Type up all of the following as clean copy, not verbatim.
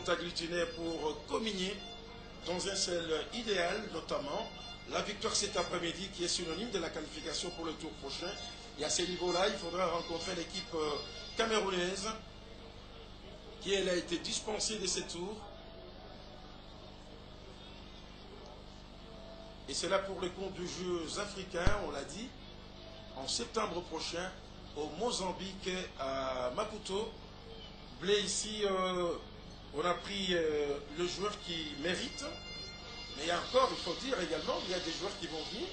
sont agglutinés pour communier dans un seul idéal, notamment la victoire cet après-midi qui est synonyme de la qualification pour le tour prochain. Et à ce niveau-là, il faudra rencontrer l'équipe camerounaise qui elle a été dispensée de ces tours. Et c'est là pour le compte des Jeux africains, on l'a dit, en septembre prochain au Mozambique à Maputo. Blé ici, on a pris le joueur qui mérite. Mais il y a encore, il faut dire également, il y a des joueurs qui vont venir,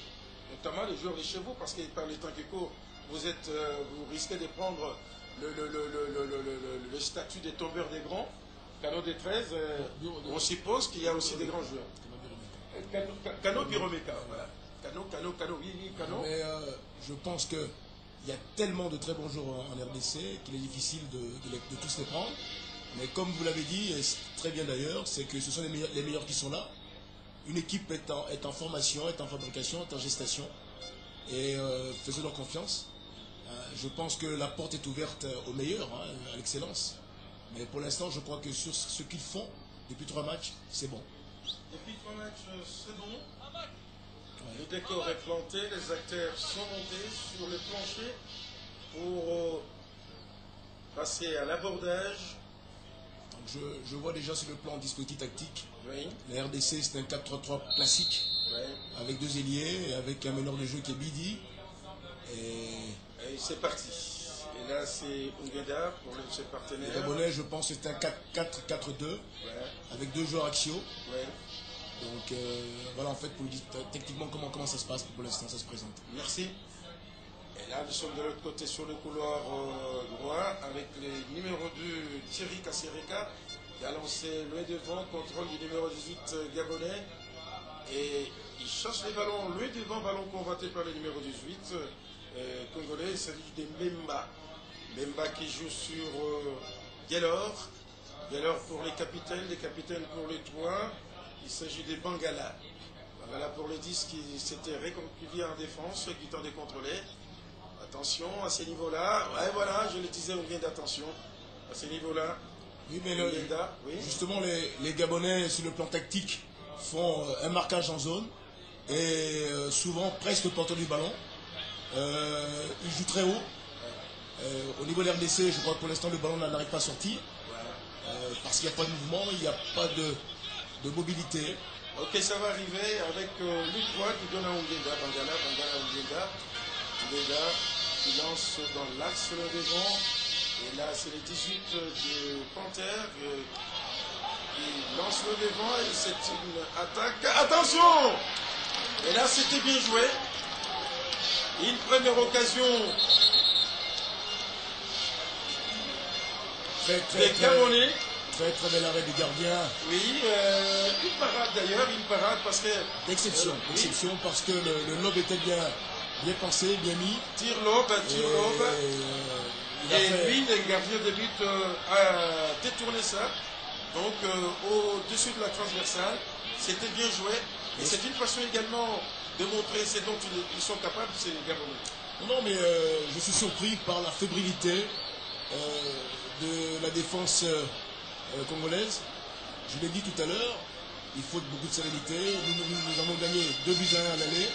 notamment les joueurs des chevaux, parce que par les temps qui courent, vous risquez de prendre le statut des tombeurs des grands. Cano des 13, on suppose qu'il y a aussi des grands joueurs. Cano Piromeka, voilà. Cano, oui, Cano. Mais je pense qu'il y a tellement de très bons joueurs en RDC qu'il est difficile de tous les prendre. Mais comme vous l'avez dit, et très bien d'ailleurs, c'est que ce sont les meilleurs qui sont là. Une équipe est en formation, est en fabrication, est en gestation. Et faisons-leur confiance. Je pense que la porte est ouverte aux meilleurs, à l'excellence. Mais pour l'instant, je crois que sur ce qu'ils font, depuis 3 matchs, c'est bon. Depuis 3 matchs, c'est bon. Ouais. Le décor est planté, les acteurs sont montés sur le plancher pour passer à l'abordage. Je vois déjà sur le plan dispositif tactique. Oui. La RDC, c'est un 4-3-3 classique, oui, avec 2 ailiers, et avec un meneur de jeu qui est Bidi. Et c'est parti. Et là, c'est Ungeda pour ses partenaires. Les Gabonais, je pense que c'est un 4-4-2, ouais, avec 2 joueurs axiaux. Ouais. Donc voilà, en fait, pour dire techniquement comment ça se passe, pour l'instant, ça se présente. Merci. Et là, nous sommes de l'autre côté sur le couloir droit avec le numéro 2 Thierry Kassirika qui a lancé loin devant, contrôle du numéro 18 gabonais. Et il cherche les ballons loin devant, ballon convoité par le numéro 18 congolais. Il s'agit de Mbemba. Mbemba qui joue sur Gelor. Gelor pour les capitaines pour les 3. Il s'agit de Bangala. Bangala pour les 10 qui s'était réconcilié en défense, qui tendait contrôler. Attention à ces niveaux-là. Ouais, voilà, je le disais, on vient d'attention. À ces niveaux-là. Oui, mais oui, justement, les Gabonais, sur le plan tactique, font un marquage en zone. Et souvent, presque porteur du ballon. Ils jouent très haut. Au niveau de l'RDC, je crois que pour l'instant, le ballon n'arrive pas à sortir. Parce qu'il n'y a pas de mouvement, il n'y a pas de mobilité. Ok, ça va arriver avec Luc Roy qui donne à Ungenda. Bangala, Ungenda qui lance dans l'axe le devant. Et là, c'est les 18 de Panthère qui lance le devant. Et c'est une attaque. Attention! Et là, c'était bien joué. Une première occasion des Gabonais. Très bel arrêt du gardien. Oui, une parade d'ailleurs, parce que... D'exception, parce que le lob était bien pensé, bien mis. Tir lob. Et lui, le gardien de but a détourné ça. Donc au-dessus de la transversale, c'était bien joué. Et c'est une façon également de montrer ce dont ils sont capables, c'est les Gabonais. Non, mais je suis surpris par la fébrilité de la défense congolaise. Je l'ai dit tout à l'heure, il faut beaucoup de sérénité. Nous avons gagné 2 buts à 1 à l'aller.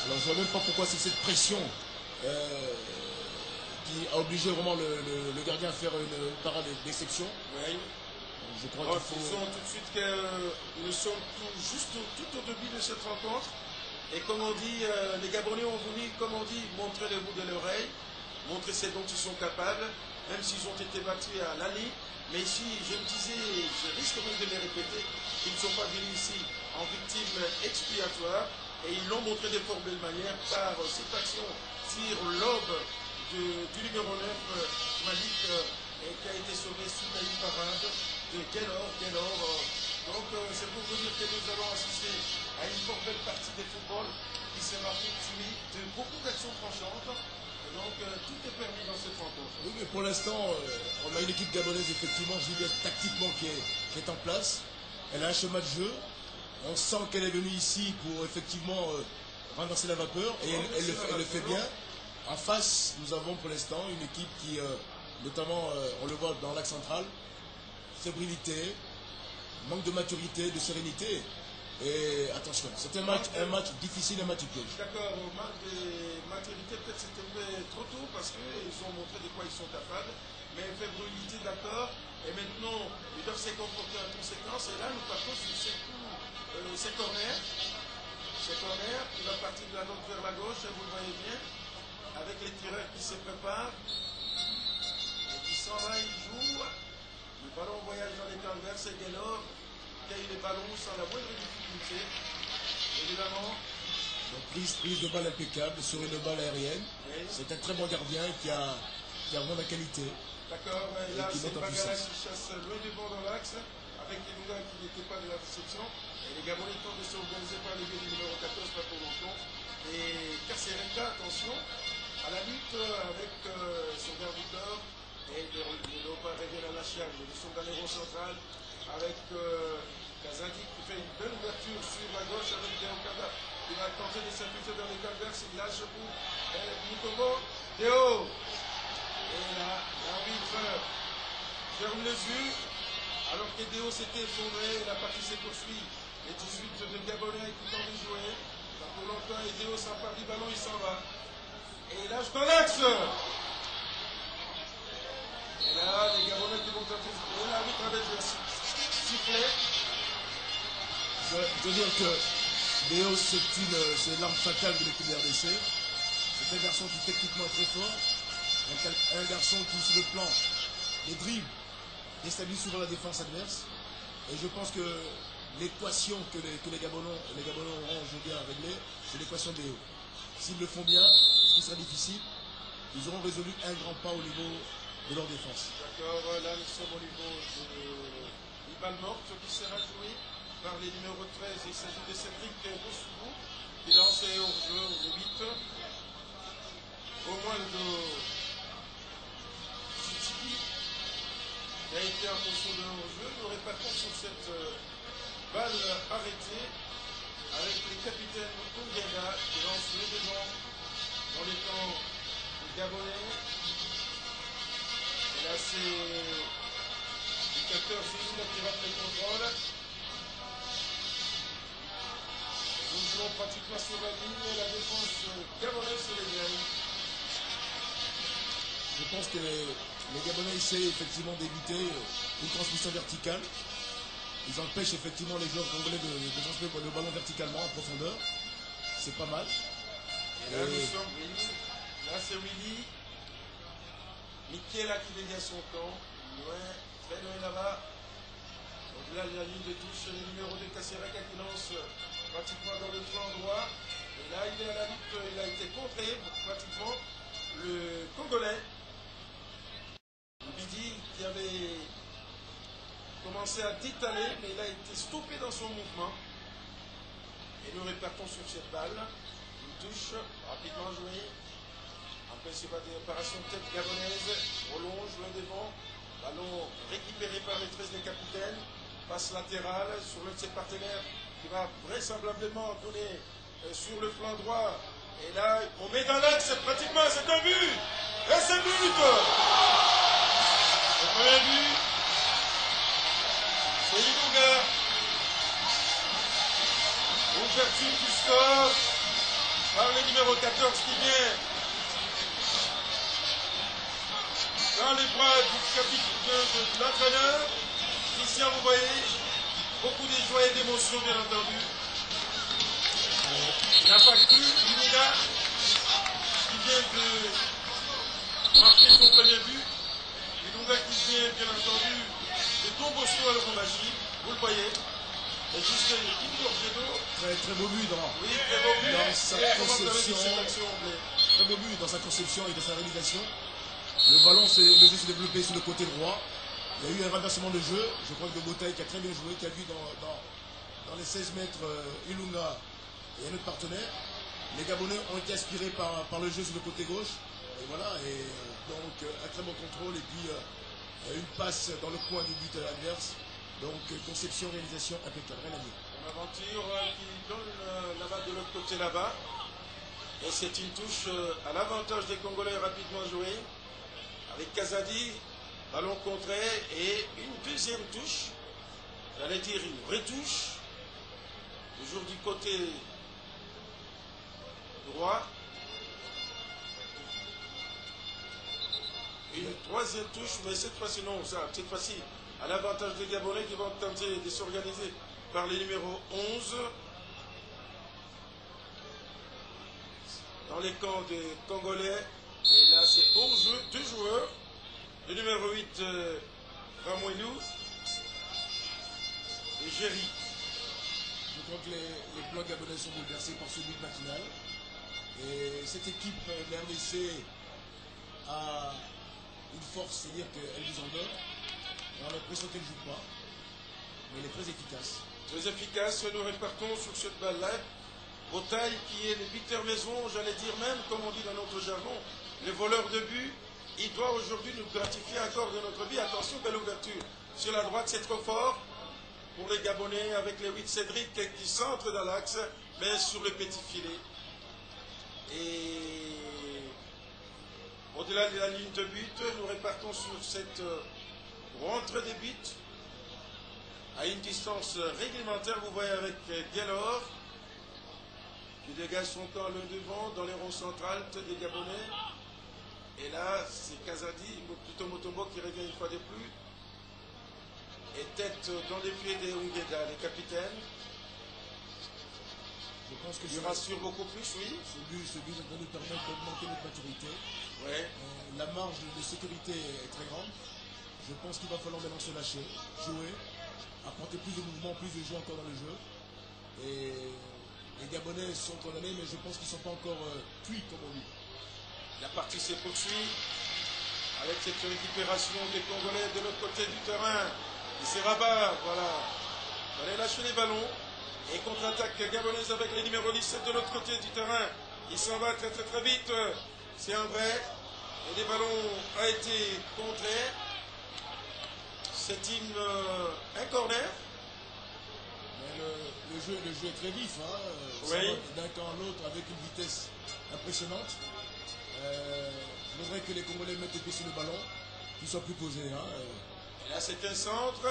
Alors je ne vois même pas pourquoi c'est cette pression qui a obligé vraiment le gardien à faire une parade d'exception. Oui. Je crois qu'il faut... Disons tout de suite que nous sommes tout au début de cette rencontre. Et comme on dit, les Gabonais ont voulu, comme on dit, montrer le bout de l'oreille, montrer ce dont ils sont capables, même s'ils ont été battus à l'année. Mais ici, je me disais, je risque même de les répéter, qu'ils ne sont pas venus ici en victime expiatoire. Et ils l'ont montré de fort belle manière par cette action tir lob du numéro 9, Malik, qui a été sauvé sous la ligne parade de Gelor. Donc c'est pour vous dire que nous allons assister à une fort belle partie de football qui sera fructueuse de beaucoup d'actions tranchantes. Donc tout est permis dans cette rencontre. Oui, mais pour l'instant, on a une équipe gabonaise, effectivement, je dis bien tactiquement, qui est en place. Elle a un schéma de jeu. On sent qu'elle est venue ici pour effectivement renverser la vapeur. Et elle le fait bien. En face, nous avons pour l'instant une équipe qui, notamment, on le voit dans l'axe central, fébrilité, manque de maturité, de sérénité. Et attention, c'est un match difficile, un match piège. D'accord, au manque de maturité, peut-être c'était trop tôt parce qu'ils ont montré de quoi ils sont capables. Mais fébrilité, d'accord. Et maintenant, ils doivent se comporter en conséquence. Et là, nous partons sur ces corners. Ces corners qui va partir de la droite vers la gauche, vous le voyez bien, avec les tireurs qui se préparent. Et qui s'en va, ils jouent. Le ballon voyage dans les camps adverses et Gaylor qui a eu les ballons sans la moindre difficulté. Évidemment. Donc prise de balle impeccable sur une balle aérienne. Oui. C'est un très bon gardien qui a vraiment la qualité. D'accord, mais là c'est Bagala qui chasse loin devant dans l'axe, avec les Lunga qui n'étaient pas de la réception. Et les Gabonais tentent de s'organiser par les biais du numéro 14, pas pour longtemps. Et Kasereka, attention, à la lutte avec son garde du corps. Et le Léopard revient à la charge. Ils sont dans les rangs centrales avec Kazaki qui fait une belle ouverture sur la gauche avec Deokada. Il va tenter de s'infiltrer dans les calvaires, il lâche pour Nikomo. Deo. Et là, l'arbitre ferme les yeux, alors que Deo s'était effondré et la partie s'est poursuivie. Les 18 de Gabonais qui tentent de jouer. Pas pour longtemps, et Deo s'empare du ballon, il s'en va. Et là, je dans l'axe. Et là, les Gabonais qui vont tenter de jouer. L'arbitre avait sifflé. Je veux dire que Deo, c'est l'arme fatale de l'équipe de RDC. C'est un garçon qui techniquement est très fort. Un garçon qui, sur le plan des dribbles, déstabilise souvent la défense adverse. Et je pense que l'équation que les Gabonais auront aujourd'hui à régler, c'est l'équation Deo. S'ils le font bien, ce qui sera difficile, ils auront résolu un grand pas au niveau de leur défense. D'accord, là nous sommes au niveau de balle morte qui sera joué par les numéros 13. Il s'agit de Cédric Bossoubou qui lance hors jeu le 8. Au moins de Chitibi qui a été en position de hors-jeu. Nous répartons sur cette balle arrêtée avec les capitaines Ongeda qui lancent le devant dans les camps gabonais. Et là c'est le capteur Zézou qui rate le contrôle. Nous jouons pratiquement sur la ligne et la défense gabonaise se l'éveille. Je pense que les Gabonais essaient effectivement d'éviter une transmission verticale. Ils empêchent effectivement les joueurs congolais de transmettre le ballon verticalement en profondeur. C'est pas mal. Et là, nous sommes Willy. Là, c'est Willy. Michela qui dégage son camp. Loin, très loin là-bas. Donc là, la ligne de touche, le numéro de Kasereka qui lance pratiquement dans le flanc droit. Et là, il est à la lutte. Il a été contré pratiquement. Le Congolais. Bidi qui avait commencé à détaler, mais il a été stoppé dans son mouvement. Et nous répartons sur cette balle. Une touche, rapidement jouée. Après, c'est pas des opérations de tête gabonaise. Prolonge le devant. Ballon récupéré par les 13 des capitaines. Passe latérale sur l'un de ses partenaires qui va vraisemblablement donner sur le flanc droit. Et là, on met dans l'axe pratiquement, c'est un but. Et c'est but. Le premier but, c'est Ilunga. Ouverture du score par le numéro 14 qui vient dans les bras du capitaine de l'entraîneur. Christian, vous voyez, beaucoup de joie et d'émotion bien entendu. Il n'a pas cru, Ilunga, qui vient de marquer son premier but. Ilunga qui vient, bien entendu, de Tomboso à Lubumbashi, vous le voyez. Et juste une petite gorgée d'eau. Très beau but, oui, très beau but. Dans sa conception, très beau but dans sa conception et dans sa réalisation. Le jeu s'est développé sur le côté droit. Il y a eu un renversement de jeu. Je crois que Botaï qui a très bien joué, qui a vu dans les 16 mètres Ilunga et un autre partenaire. Les Gabonais ont été inspirés par le jeu sur le côté gauche. Et voilà, et donc un très bon contrôle et puis une passe dans le coin du but adverse. Donc conception, réalisation impeccable, rien à dire. Une aventure qui donne la balle de l'autre côté là-bas. Et c'est une touche à l'avantage des Congolais rapidement jouée. Avec Kazadi, ballon contré et une deuxième touche j'allais dire une retouche, toujours du côté droit. Une troisième touche, mais cette fois-ci non, cette fois-ci à l'avantage des Gabonais qui vont tenter de s'organiser par les numéros 11 dans les camps des Congolais. Et là c'est hors-jeu, 2 joueurs. Le numéro 8, Ramouilou et Géry. Je crois que les plans gabonais sont bouleversés par ce but matinal. Et cette équipe de la RDC a une force, c'est-à-dire qu'elle vous endort. On a l'impression qu'elle ne joue pas, mais elle est très efficace. Très efficace, nous répartons sur cette balle-là. Botaille qui est le buteur maison, j'allais dire même, comme on dit dans notre jargon, les voleurs de but. Il doit aujourd'hui nous gratifier encore de notre vie. Attention, belle ouverture. Sur la droite, c'est trop fort pour les Gabonais avec les 8 Cédric qui centre dans l'axe, mais sur le petit filet. Et au-delà de la ligne de but, nous répartons sur cette rentrée des buts à une distance réglementaire. Vous voyez avec Guélor qui dégage son camp le devant dans les ronds centrales des Gabonais. Et là, c'est Kazadi, plutôt Motombo qui revient une fois de plus. Et tête dans les pieds des Ungeda, les capitaines. Je pense que il rassure beaucoup plus, oui. Ce but va nous permettre d'augmenter notre maturité. Ouais. La marge de sécurité est très grande. Je pense qu'il va falloir maintenant se lâcher, jouer, apporter plus de mouvement, plus de jeu encore dans le jeu. Et les Gabonais sont condamnés, mais je pense qu'ils ne sont pas encore cuits comme on dit. La partie se poursuit avec cette récupération des Congolais de l'autre côté du terrain. Et c'est Rabat, voilà. On va lâcher les ballons. Et contre-attaque gabonaise avec les numéros 17 de l'autre côté du terrain. Il s'en va très vite. C'est un vrai. Et les ballons ont été contrés. C'est un corner. Mais le jeu est très vif. Hein. Oui. D'un camp à l'autre avec une vitesse impressionnante. Je voudrais que les Congolais mettent les pieds sur le ballon, qu'ils soient plus posés. Hein. Et là, c'est un centre.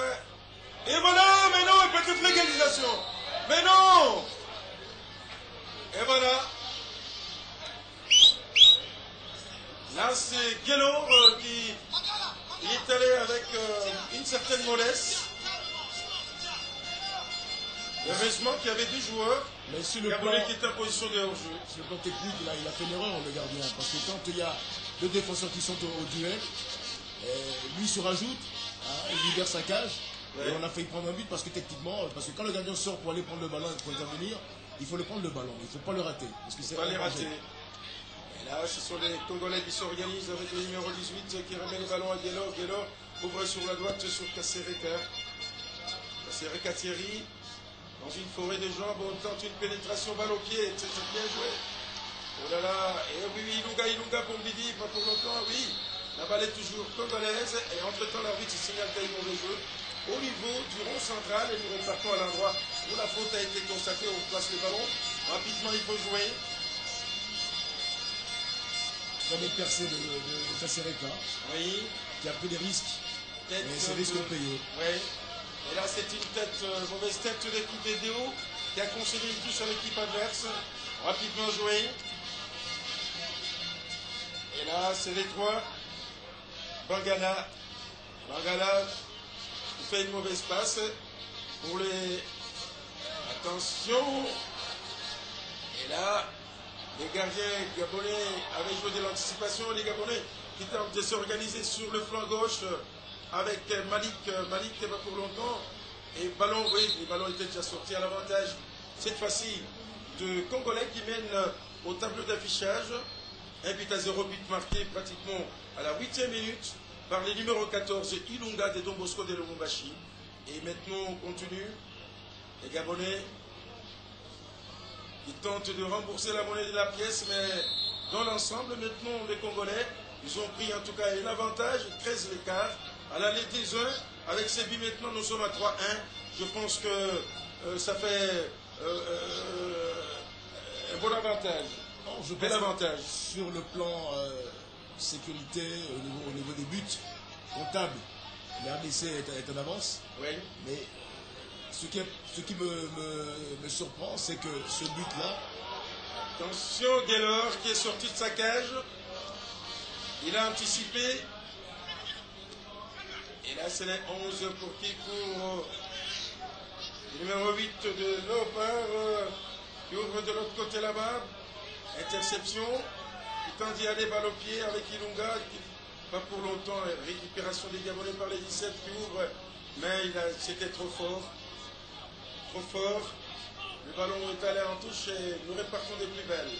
Et voilà, mais non, une petite légalisation. Mais non. Et voilà. Là, c'est Guélor qui est allé avec une certaine mollesse. Heureusement qu'il y avait 2 joueurs. Mais sur le Gabonais plan, qui était en position de hors-jeu. Sur le plan technique, il a fait une erreur, le gardien. Parce que quand il y a 2 défenseurs qui sont au duel, lui se rajoute, hein, il libère sa cage. Ouais. Et on a failli prendre un but parce que techniquement, parce que quand le gardien sort pour aller prendre le ballon et pour intervenir, il faut le prendre le ballon, il ne faut pas le rater. Parce que c'est Pas les rater. Et là, ce sont les Congolais qui s'organisent avec le numéro 18 qui remet le ballon à Guélor. Guélor ouvre sur la droite sur Kassereka. Kassereka Thierry, dans une forêt de jambes, on tente une pénétration balle au pied. C'est bien joué. Oh là là. Et oui, Ilunga pour Mbidi, pas pour longtemps, oui. La balle est toujours congolaise. Et entre-temps, l'arbitre signale qu'il y a eu mauvais jeu. Au niveau du rond central, et nous repartons à l'endroit où la faute a été constatée, on place le ballon. Rapidement, il faut jouer. Premier percé de Kassereka, Oui. qui a pris des risques, mais ces risques ont payé. Oui. Et là, c'est une mauvaise tête de l'équipe des DO qui a concédé une touche à l'équipe adverse. Rapidement joué. Et là, c'est les 3. Bangala. Bangala fait une mauvaise passe pour les... Attention. Et là, les gardiens gabonais avaient joué de l'anticipation. Les Gabonais qui tentent de s'organiser sur le flanc gauche avec Malik. Malik n'est pas pour longtemps. Et ballon, oui, les ballons étaient déjà sortis à l'avantage. Cette fois-ci, de Congolais qui mènent au tableau d'affichage. 1 but à 0, but marqué pratiquement à la 8e minute par les numéros 14, Ilunga de Don Bosco de Lubumbashi. Et maintenant, on continue. Les Gabonais qui tentent de rembourser la monnaie de la pièce, mais dans l'ensemble, maintenant, les Congolais, ils ont pris en tout cas un avantage, 13 l'écart. À la Ligue des 1, avec ces buts maintenant, nous sommes à 3-1. Je pense que ça fait un bon avantage. Non, je Bel pense que avantage. sur le plan sécurité, au niveau des buts comptables, la RDC est en avance. Oui. Mais ce qui me surprend, c'est que ce but-là... Attention, Gaylor qui est sorti de sa cage. Il a anticipé. Et là, c'est les 11 pour qui court. Le numéro 8 de Léopard qui ouvre de l'autre côté là-bas. Interception. Il tente d'y aller balle au pied avec Ilunga. Pas pour longtemps. Récupération des Gabonais par les 17 qui ouvrent. Mais c'était trop fort. Trop fort. Le ballon est allé en touche et nous répartons des plus belles.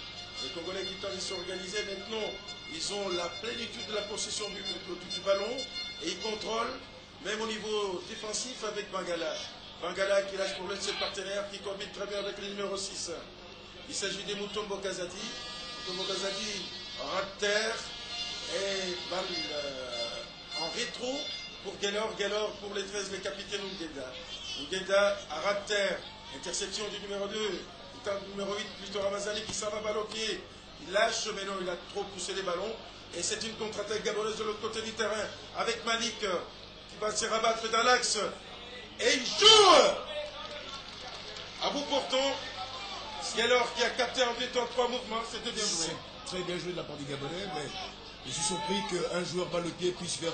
Les Congolais qui tentent de s'organiser maintenant, ils ont la plénitude de la possession du ballon et ils contrôlent, même au niveau défensif avec Bangala. Bangala qui lâche pour l'un de ses partenaires, qui combine très bien avec le numéro 6. Il s'agit de Mutombo Kazadi. Mutombo Kazadi rate terre et balle en rétro pour Gaylor. Gaylor pour les 13, les capitaines Ngeda. Ngeda à rate terre. Interception du numéro 2, du numéro 8, plutôt Ramazani qui s'en va balle au pied. Il lâche, mais non, il a trop poussé les ballons. Et c'est une contre-attaque gabonaise de l'autre côté du terrain, avec Malik qui va se rabattre dans l'axe. Et il joue à bout portant. Gaylor qui a capté en 2 temps 3 mouvements, c'était bien joué. Très bien joué de la part du Gabonais, mais je suis surpris qu'un joueur balle au pied puisse faire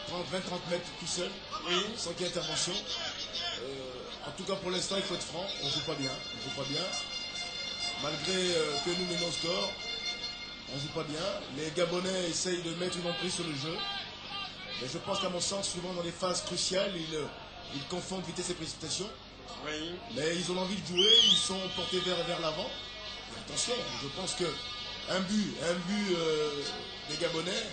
20-30 mètres tout seul, oui, sans qu'il y ait intervention. En tout cas, pour l'instant, il faut être franc, on ne joue pas bien. On joue pas bien. Malgré que nous menons au score, on ne joue pas bien. Les Gabonais essayent de mettre une emprise sur le jeu. Mais je pense qu'à mon sens, souvent dans les phases cruciales, ils confondent vitesse et précipitation. Oui. Mais ils ont envie de jouer, ils sont portés vers l'avant. Attention, je pense qu'un but des Gabonais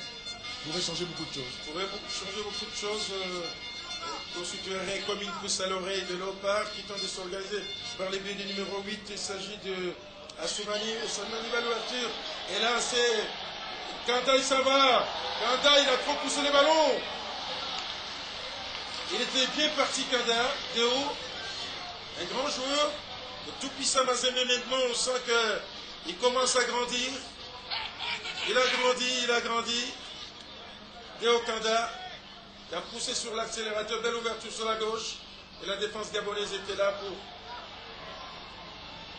pourrait changer beaucoup de choses. Pourrait changer beaucoup de choses. Constituerait comme une pousse à l'oreille de Léopard qui tente de s'organiser par les buts du numéro 8. Il s'agit de Assoumani. Assoumani va l'ouverture. Et là, c'est Kanda, il s'en va. Kanda, il a trop poussé les ballons. Il était bien parti, Kanda, de haut. Un grand joueur. Le tout puissant Mazembe, maintenant, on sent qu'il commence à grandir. Il a grandi. Deo Kanda. Il a poussé sur l'accélérateur, belle ouverture sur la gauche. Et la défense gabonaise était là pour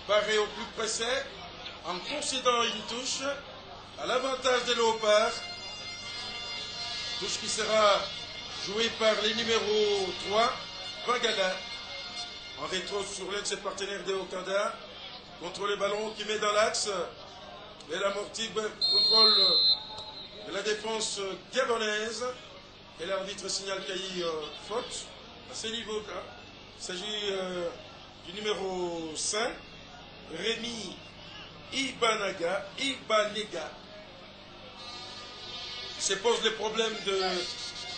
parer au plus pressé, en concédant une touche à l'avantage des Léopards. Touche qui sera jouée par les numéros 3, Bangala. En rétro sur l'un de ses partenaires de Okanda. Contrôle le ballon qui met dans l'axe. Et l'amorti contrôle de la défense gabonaise. Et l'arbitre signale qu'il y a eu faute à ce niveau-là. Il s'agit du numéro 5, Rémi Ibanega. Il se pose le problème de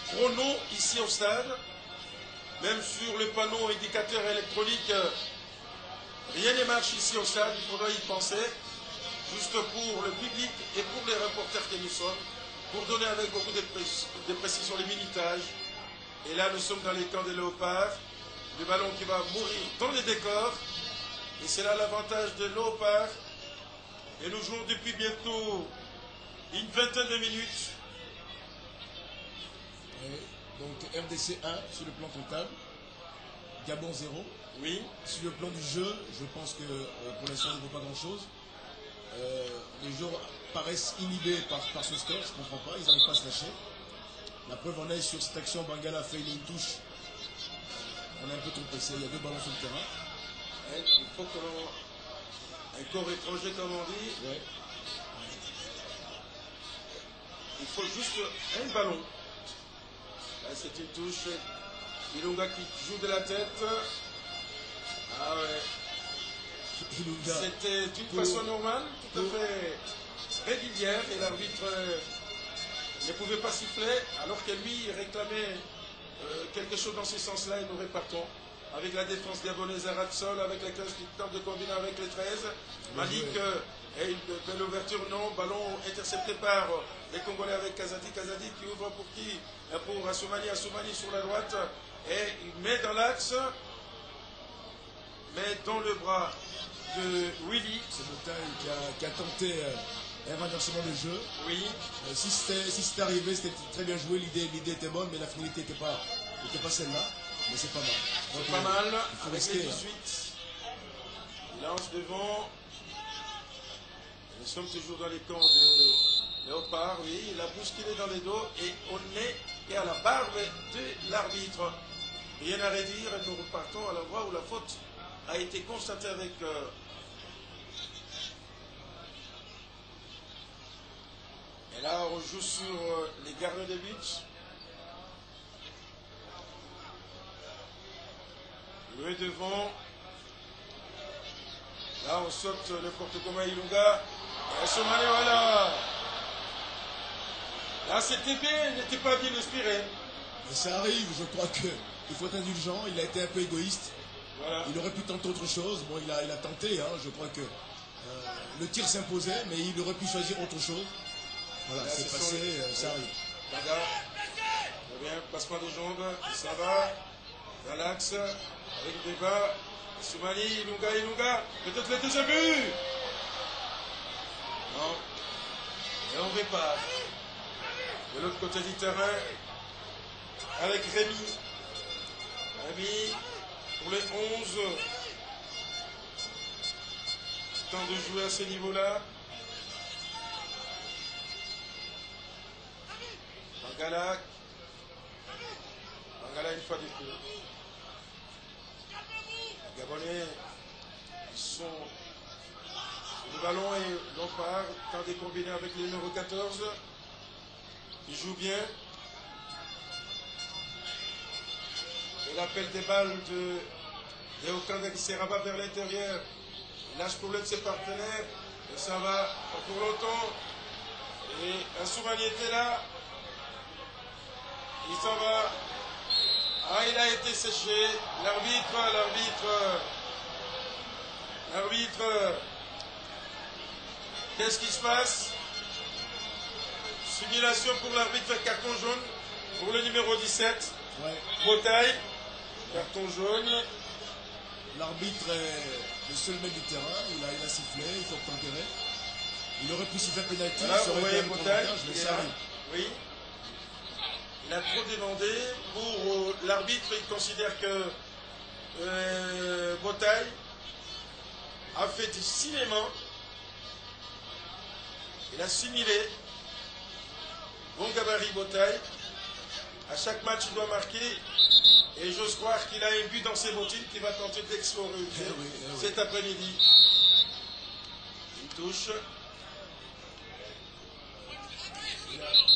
chrono ici au stade. Même sur le panneau indicateur électronique, rien ne marche ici au stade. Il faudra y penser, juste pour le public et pour les reporters que nous sommes, pour donner avec beaucoup de précision les minutages. Et là, nous sommes dans les camps des Léopards. Le ballon qui va mourir dans les décors. Et c'est là l'avantage de Léopards. Et nous jouons depuis bientôt une vingtaine de minutes. Donc RDC 1 sur le plan comptable. Gabon 0. Oui. Sur le plan du jeu, je pense que pour l'instant, il ne vaut pas grand-chose. Les joueurs paraissent inhibés par ce score, je ne comprends pas, ils n'arrivent pas à se lâcher. La preuve en est sur cette action, Bangala a fait une touche. On est un peu trop pressé, il y a 2 ballons sur le terrain. Ouais, il faut que un corps étranger, comme on dit. Ouais. Il faut juste un ballon. Là, c'est une touche. Ilunga qui joue de la tête. Ah ouais. C'était d'une façon normale, tout à fait régulière, et l'arbitre ne pouvait pas siffler, alors que lui réclamait quelque chose dans ce sens-là, et nous répartons avec la défense gabonaise à ras de sol, avec les 15 qui tentent de combiner avec les 13. Malik, et de l'ouverture, non, ballon intercepté par les Congolais avec Kazadi. Kazadi qui ouvre pour qui? Pour Assoumani. Assoumani sur la droite, et il met dans l'axe, met dans le bras de Willy. C'est Motaï qui a tenté un renversement de jeu. Oui. Si c'était arrivé, c'était très bien joué, l'idée était bonne, mais la finalité n'était pas celle-là. Mais c'est pas mal. C'est pas mal, avec risquer, les 18. Il lance devant. Nous sommes toujours dans les camps de Léopard, oui. Il a bousculé dans les dos et au nez et à la barbe de l'arbitre. Rien à redire, et nous repartons à l'endroit où la faute a été constatée avec... Et là, on joue sur les gardiens de but. Le devant. Là, on saute le porte-coma Ilunga. Et Assoumani, voilà. Là, c'était bien, il n'était pas bien inspiré. Mais ça arrive, je crois qu'il faut être indulgent. Il a été un peu égoïste. Voilà. Il aurait pu tenter autre chose. Bon, il a tenté, hein. Je crois que le tir s'imposait, mais il aurait pu choisir autre chose. Voilà, c'est passé, ça arrive. Bagarre. Très bien, passement de jambes. Ça va. Dans l'axe. Avec le débat. Soumani, Ilunga. Peut-être le deuxième but. Non. Et on répare. De l'autre côté du terrain. Avec Rémi. Rémi. Pour les 11. Temps de jouer à ce niveau-là. Mangala une fois de plus. Les Gabonais, ils sont sur le ballon et l'on part. Temps de combiner avec le numéro 14. Ils jouent bien. Et l'appel des balles de Okanda qui se rabat vers l'intérieur. Il lâche pour l'un de ses partenaires. Et ça va pas pour longtemps. Et Assoumani était là. Il s'en va. Ah, il a été séché. L'arbitre. Qu'est-ce qui se passe? Simulation pour l'arbitre, carton jaune. Pour le numéro 17. Ouais. Botaille. Carton jaune. L'arbitre est le seul mec du terrain. Il a sifflé, il faut tempérer. Il aurait pu siffler pénalty. Voilà, ça vous aurait voyez été un Botaille. avantage, mais ça arrive. Oui. Il a trop demandé. Pour l'arbitre, il considère que Botaille a fait du cinéma. Il a simulé. Bon gabarit Botaille. À chaque match, il doit marquer. Et j'ose croire qu'il a un but dans ses bottines qu'il va tenter d'explorer cet après-midi. Une touche.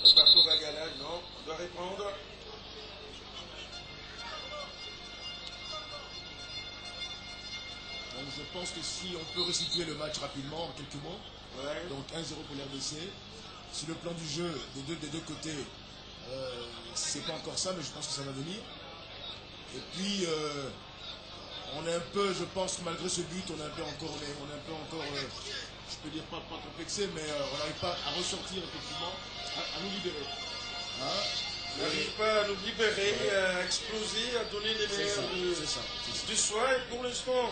Roberto Bagala, non, on doit répondre. Donc je pense que si on peut resituer le match rapidement en quelques mots, Ouais. donc 1-0 pour l'RDC. Sur le plan du jeu, des deux côtés, c'est pas encore ça, mais je pense que ça va venir. Et puis, on est un peu, je pense, malgré ce but, on est un peu encore, je peux dire pas complexé, mais on n'arrive pas à ressortir effectivement, à nous libérer. Hein? On n'arrive pas à nous libérer, à exploser, à donner les meilleurs du soir. Et pour l'instant,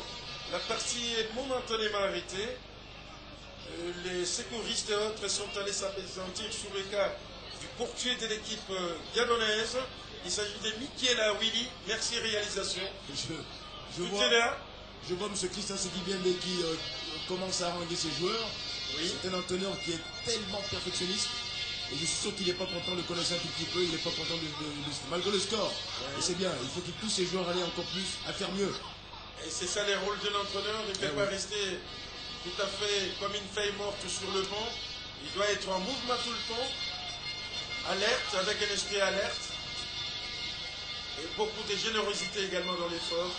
la partie est momentanément arrêtée. Les secouristes et autres sont allés s'appesantir sur le cas du portier de l'équipe gabonaise. Il s'agit de Michael Willy. Merci réalisation. Je vois M. Christian Sekibembe qui commence à haranguer ses joueurs. Oui. C'est un entraîneur qui est tellement perfectionniste. Et je suis sûr qu'il n'est pas content de le connaître un tout petit peu. Il n'est pas content malgré le score. Ouais. Et c'est bien. Il faut qu'il pousse ses joueurs à aller encore plus, à faire mieux. Et c'est ça les rôles de l'entraîneur. Il ne peut pas rester tout à fait comme une feuille morte sur le banc. Il doit être en mouvement tout le temps. Alerte, avec un esprit alerte. Et beaucoup de générosité également dans l'effort.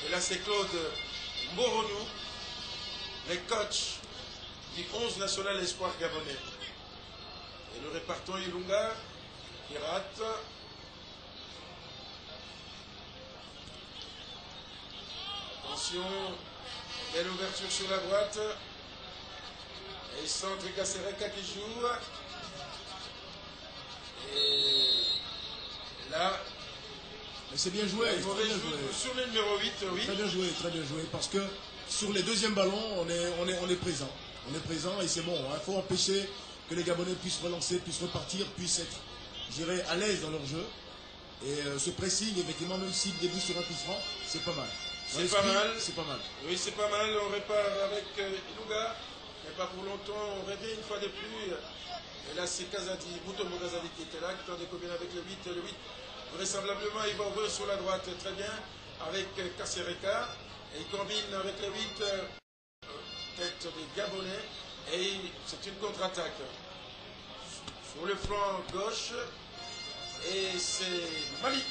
Et là, c'est Claude Mboronou, le coach du 11 national espoir gabonais. Et nous répartons Ilunga, qui rate. Attention, belle ouverture sur la droite. Et centre Kasereka qui joue. Et là, mais c'est bien joué. Sur le numéro 8, oui. Très bien joué. Parce que sur les deuxièmes ballons, on est présent. On est présent et c'est bon. Il faut empêcher que les Gabonais puissent relancer, puissent repartir, puissent être, je dirais, à l'aise dans leur jeu. Et ce pressing, effectivement, même s'il débute sur un coup franc, c'est pas mal. C'est pas mal. C'est pas mal. Oui, c'est pas mal. On répare avec Ilunga. Mais pas pour longtemps. On revient une fois de plus. Et là, c'est Kazadi, Mutombo Kazadi qui était là, qui tente de combiner avec le 8. Le 8, vraisemblablement, il va ouvrir sur la droite très bien avec Kasereka. Et il combine avec le 8, tête des Gabonais. Et c'est une contre-attaque. Sur le flanc gauche. Et c'est Malik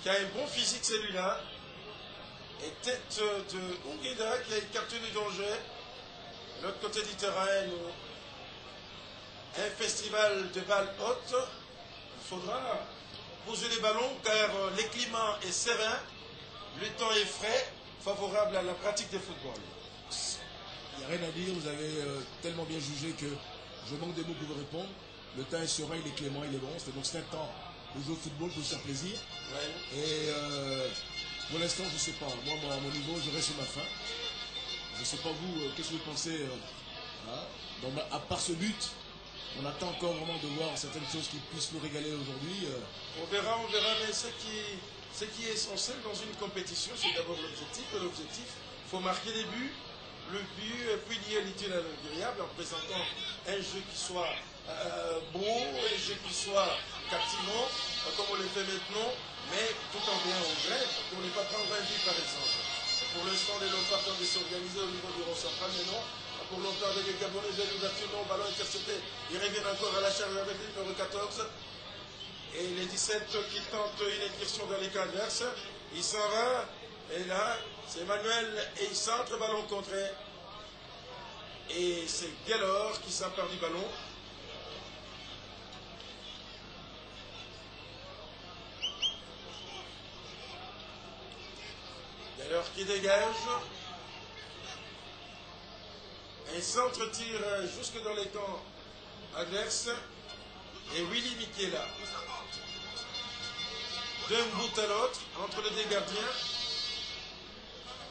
qui a un bon physique celui-là. Et tête de Ungueda qui a écarté du danger. L'autre côté du terrain, un festival de balles hautes. Il faudra poser les ballons car le climat est serein, le temps est frais, favorable à la pratique du football. Il n'y a rien à dire, vous avez tellement bien jugé que je manque des mots pour vous répondre. Le temps est serein, il est clément, il est bon. Donc c'est un temps de jouer au football pour se faire plaisir. Ouais. Et pour l'instant, je ne sais pas. Moi, à mon niveau, je reste sur ma faim. Je ne sais pas vous, qu'est-ce que vous pensez à part ce but, on attend encore vraiment de voir certaines choses qui puissent nous régaler aujourd'hui. On verra, mais ce qui est essentiel dans une compétition, c'est d'abord l'objectif. Et l'objectif, il faut marquer des buts. Le but, puis lier l'utile à l'agréable en présentant un jeu qui soit beau, un jeu qui soit captivant, comme on le fait maintenant, mais tout en bien au vrai, pour ne pas prendre un but par exemple. Pour l'instant, les Léopards tentent de s'organiser au niveau du rond central, mais non. Pour longtemps, avec les Gabonais, l'ouverture, non, ballon intercepté. Ils reviennent encore à la charge avec le numéro 14. Et les 17 qui tentent une incursion dans les camps adverses. Il s'en va. Et là, c'est Manuel et il centre, ballon contré. Et c'est Gellor qui s'empare du ballon. Gellor qui dégage. Un centre tire jusque dans les camps adverses. Et Willy Michela. D'un bout à l'autre, entre les deux gardiens.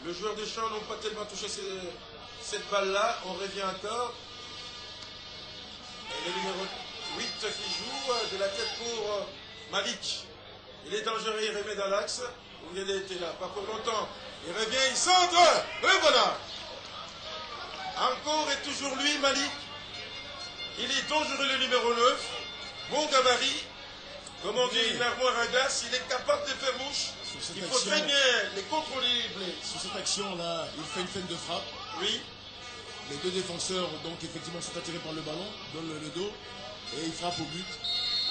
Le joueur de champ n'a pas tellement touché cette balle-là. On revient encore. Et le numéro 8 qui joue de la tête pour Malik. Il est dangereux, il remet dans l'axe. Il était là, pas pour longtemps. Il revient, il centre. Et voilà. Encore et toujours lui, Malik. Il est dangereux, le numéro 9. Bon gabarit. Comme on dit, une armoire à glace. Il est capable de faire mouche. Il faut très bien les contrôler. Sur cette action-là, il fait une feinte de frappe. Oui. Les deux défenseurs, donc effectivement, sont attirés par le ballon, donnent le dos, et il frappe au but.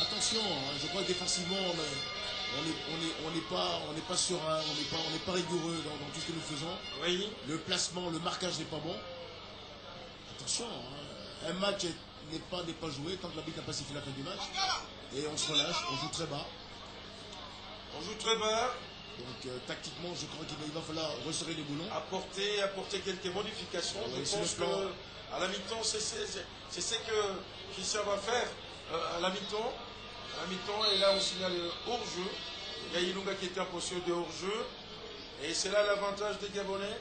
Attention, hein, je crois que défensivement, on n'est pas serein, on n'est pas rigoureux dans tout ce que nous faisons. Oui. Le placement, le marquage n'est pas bon. Attention, hein, un match n'est pas joué tant que l'arbitre n'a pas sifflé la fin du match. Et on se relâche, on joue très bas. On joue très bas. Donc tactiquement, je crois qu'il va falloir resserrer les boulons. Apporter quelques modifications. Oui, je pense qu'à la mi-temps, c'est ce que Christian va faire à la mi-temps. À la mi-temps, et là on signale hors-jeu. Il y a Ilunga qui était en position de hors-jeu. Et c'est là l'avantage des Gabonais.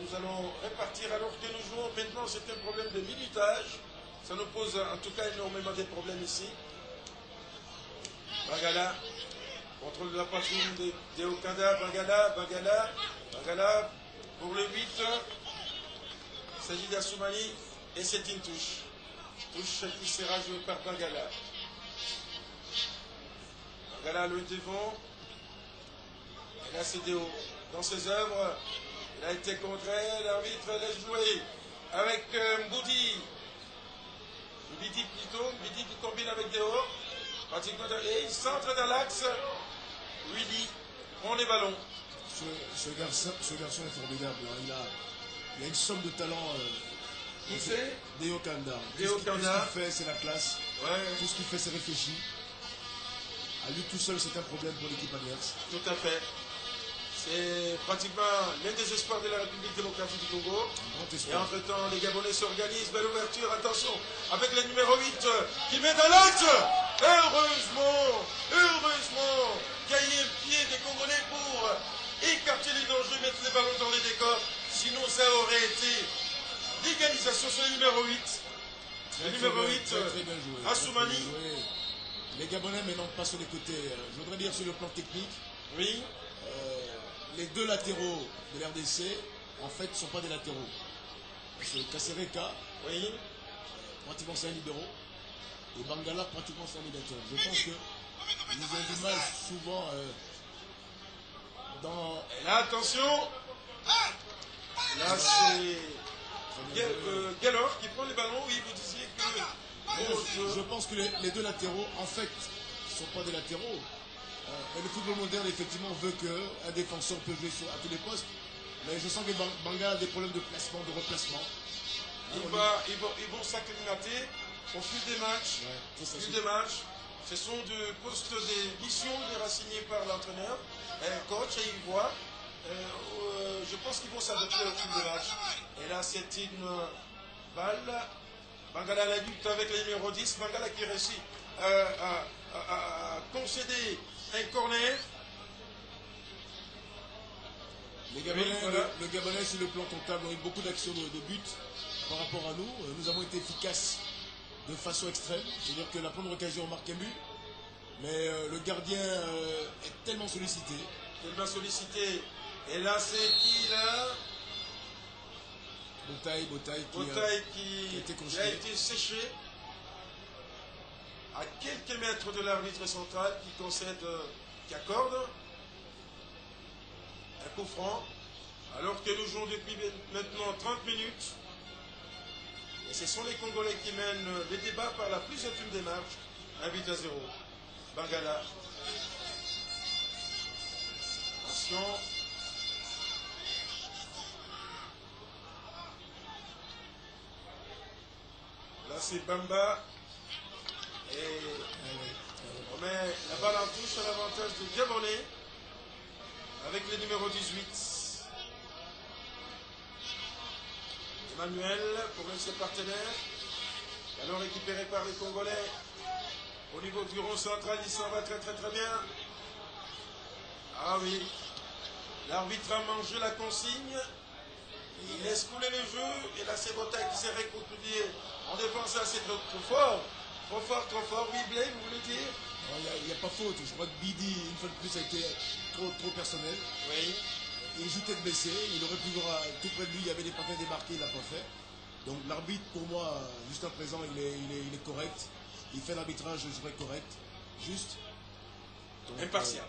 Nous allons répartir alors que nous jouons. Maintenant, c'est un problème de minutage. Ça nous pose en tout cas énormément de problèmes ici. Bangala, contrôle de la poitrine de Okanda, Bangala, pour le 8, il s'agit d'Assoumani, et c'est une touche. Touche qui sera jouée par Bangala. Bangala le devant, et là c'est Déo. Dans ses œuvres, il a été contré, l'arbitre laisse jouer avec Mboudi. Mbidi plutôt, Mbidi qui combine avec Déo. Et il centre dans l'axe. Willy prend les ballons. Ce garçon est formidable. Hein. Il a une somme de talent. Qui c'est Déo Kanda. Déo Kanda. Tout ce qu'il fait, c'est la classe. Ouais. Tout ce qu'il fait, c'est réfléchi. À lui tout seul, c'est un problème pour l'équipe adverse. Tout à fait. C'est pratiquement l'un des espoirs de la République démocratique du Congo. Et entre-temps, les Gabonais s'organisent. Belle ouverture, attention, avec le numéro 8 qui met dans l'axe. Heureusement, qu'il y ait un pied des Congolais pour écarter les dangers, mettre les ballons dans les décors. Sinon, ça aurait été l'égalisation sur le numéro 8. Le numéro 8, Assoumani. Les Gabonais maintenant passent sur les côtés. Je voudrais dire sur le plan technique. Oui. Les deux latéraux de l'RDC, en fait, ne sont pas des latéraux. C'est Kasereka, Oui. pratiquement c'est un libéraux, et Bangala, pratiquement c'est un médiateur. Je pense que ils ont du mal souvent dans... Et là, attention. Là, c'est Gallor qui prend les ballons. Oui, vous disiez que... Je pense que les deux latéraux, en fait, ne sont pas des latéraux. Mais le football moderne, effectivement, veut qu'un défenseur peut jouer à tous les postes. Mais je sens que Bangala a des problèmes de placement, de replacement. Ils vont s'acclimater au fil des matchs. Ce sont des postes des missions déracinés par l'entraîneur, coach, et ils voient. Je pense qu'ils vont s'adapter au fil des matchs. Et là, c'est une balle. Bangala la lutte avec le numéro 10. Bangala qui réussit à concéder un corner. Les Gabonais, Oui, voilà. le Gabonais, sur le plan comptable, ont eu beaucoup d'actions de but par rapport à nous. Nous avons été efficaces de façon extrême. C'est-à-dire que la première occasion, on marque un but. Mais le gardien est tellement sollicité. Tellement sollicité. Et là, c'est qui là? Botaï qui a été a conjeté. été séché à quelques mètres de l'arbitre central qui concède, qui accorde un coup franc, alors que nous jouons depuis maintenant 30 minutes. Et ce sont les Congolais qui mènent les débats par la plus intime démarche, 1-0. Bangala. Attention. Là c'est Bamba. Et on met la balle en touche à l'avantage de Gabonais avec le numéro 18. Emmanuel pour ses partenaires. Alors récupéré par les Congolais. Au niveau du rond central, il s'en va très bien. Ah oui. L'arbitre a mangé la consigne. Il laisse couler le jeu. Et là c'est Botaï qui s'est réconcilié. En défense, là c'est trop fort. Trop fort. Oui, Blé, vous voulez dire? Il n'y a pas faute. Je crois que Bidi, une fois de plus, a été trop personnel. Oui. Il joue tête baissée. Il aurait pu voir tout près de lui. Il y avait des partenaires démarqués. Il n'a pas fait. Donc l'arbitre, pour moi, jusqu'à présent, il est correct. Il fait l'arbitrage, je dirais, correct. Juste. Donc, Impartial.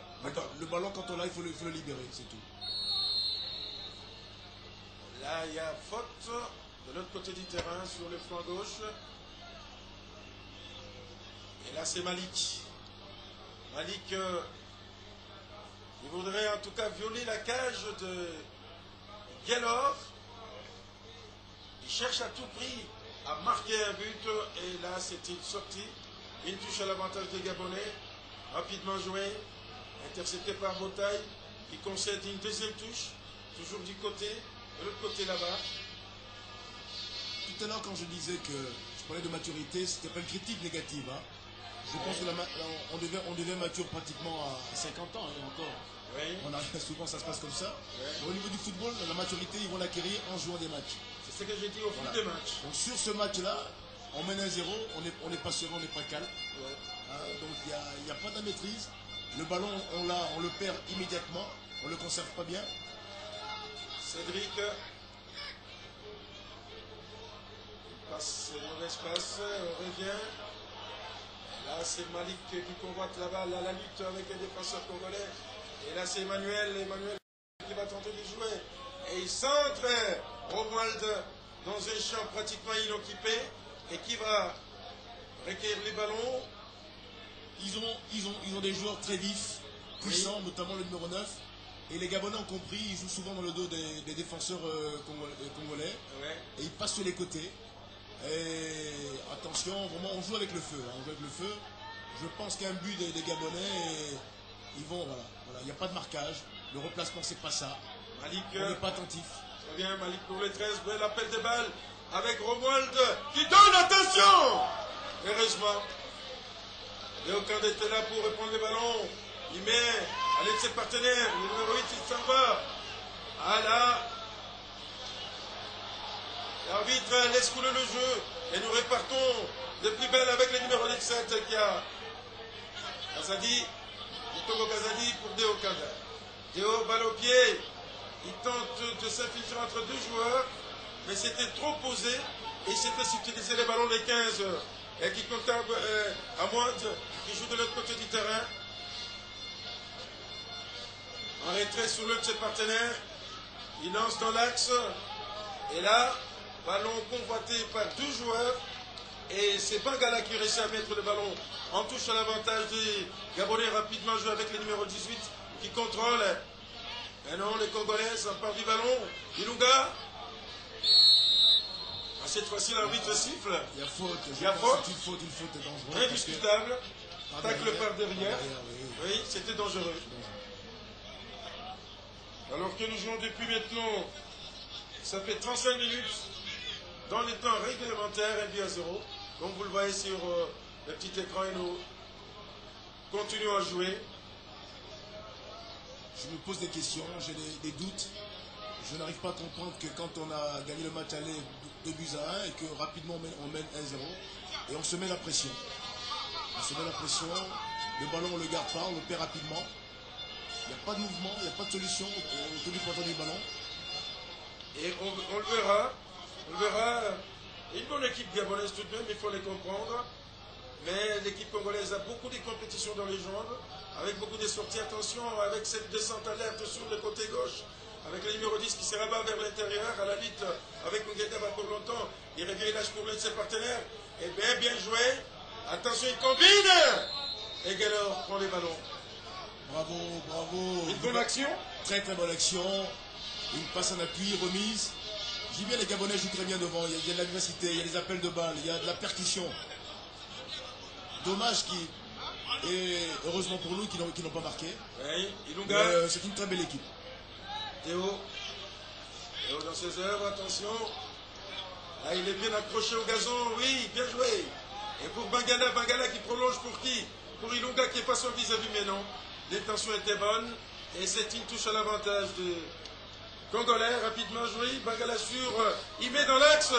Le ballon, quand on l'a, il faut le libérer. C'est tout. Là, il y a faute de l'autre côté du terrain, sur le flanc gauche. Et là, c'est Malik. Malik, il voudrait en tout cas violer la cage de Gallor. Il cherche à tout prix à marquer un but. Et là, c'est une sortie. Une touche à l'avantage des Gabonais. Rapidement joué. Intercepté par Botaï, qui concède une deuxième touche. Toujours du côté. De l'autre côté là-bas. Tout à l'heure, quand je disais que je parlais de maturité, c'était pas une critique négative. Hein. Je pense qu'on devient mature pratiquement à 50 ans et encore. Oui. Souvent, ça se passe comme ça. Oui. Au niveau du football, la maturité, ils vont l'acquérir en jouant des matchs. C'est ce que j'ai dit au fil des matchs. Donc sur ce match-là, on mène 1-0, on n'est pas serein, on n'est pas calme. Ouais. Hein, donc il n'y a pas de maîtrise. Le ballon, on le perd immédiatement. On ne le conserve pas bien. Cédric. Passe, mauvaise passe, on revient. Là, c'est Malik qui convoite la balle à la lutte avec les défenseurs congolais. Et là, c'est Emmanuel qui va tenter de jouer. Et il centre Romuald dans un champ pratiquement inoccupé. Et qui va recueillir les ballons. Ils ont des joueurs très vifs, puissants, notamment le numéro 9. Et les Gabonais ont compris, ils jouent souvent dans le dos des défenseurs congolais. Ouais. Et ils passent sur les côtés. Et attention, vraiment, on joue avec le feu. Hein, on joue avec le feu. Je pense qu'un but des Gabonais, ils vont, voilà. Il n'y a pas de marquage. Le replacement, c'est pas ça. Malik. On n'est pas attentif. Très bien, Malik pour les 13. Bel appel de balle avec Romuald qui donne, attention. Heureusement. Léo Kandé était là pour reprendre les ballons. Il met à l'aide de ses partenaires. Le numéro 8, il s'en va. Ah là. L'arbitre laisse couler le jeu. Et nous repartons de plus belle avec le numéro 17 qui a Kazadi, Togo Kazadi pour Deo Kanda. Deo, balle au pied. Il tente de s'infiltrer entre deux joueurs, mais c'était trop posé et il s'est fait utiliser les ballons des 15 et qui comptent à Moite, qui joue de l'autre côté du terrain. En retrait sur l'autre de ses partenaires, il lance dans l'axe et là, ballon convoité par deux joueurs et c'est Bangala qui réussit à mettre le ballon en touche à l'avantage des Gabonais, rapidement joué avec le numéro 18 qui contrôle. Et non, les Congolais s'emparent du ballon. Ilunga. Cette fois-ci, l'arbitre siffle. Il y a faute. Il y a faute. Une faute dangereuse. Indiscutable. Tacle par derrière. Oui, oui c'était dangereux. Alors que nous jouons depuis maintenant, ça fait 35 minutes dans les temps réglementaires, 1-0. Comme vous le voyez sur le petit écran, et nous continuons à jouer. Je me pose des questions, j'ai des doutes. Je n'arrive pas à comprendre que quand on a gagné le match aller 2-1 et que rapidement on mène 1-0 et on se met la pression. On se met la pression, le ballon on ne le garde pas, on le perd rapidement. Il n'y a pas de mouvement, il n'y a pas de solution au tenue portant du ballon. Et on le verra. On verra. Une bonne équipe gabonaise tout de même, il faut les comprendre. Mais l'équipe congolaise a beaucoup de compétitions dans les jambes, avec beaucoup de sorties. Attention, avec cette descente alerte sur le côté gauche, avec le numéro 10 qui se rabat vers l'intérieur, à la lutte avec Mungeta pour longtemps. Il revient, il lâche pour l'un de ses partenaires. Et bien joué. Attention, il combine. Et Galor prend les ballons. Bravo, bravo. Une bonne action. Très très bonne action. Une passe en appui, remise. J'y viens, les Gabonais jouent très bien devant. Il y a de la vivacité, il y a des appels de balles, il y a de la percussion. Dommage et heureusement pour nous qu'ils n'ont pas marqué. Oui, c'est une très belle équipe. Théo dans ses œuvres, attention. Là, il est bien accroché au gazon, oui, bien joué. Et pour Bangala qui prolonge pour qui? Pour Ilunga qui est pas son vis-à-vis, mais non. L'intention était bonne. Et c'est une touche à l'avantage de Congolais, rapidement joué. Bangala sur, il met dans l'axe.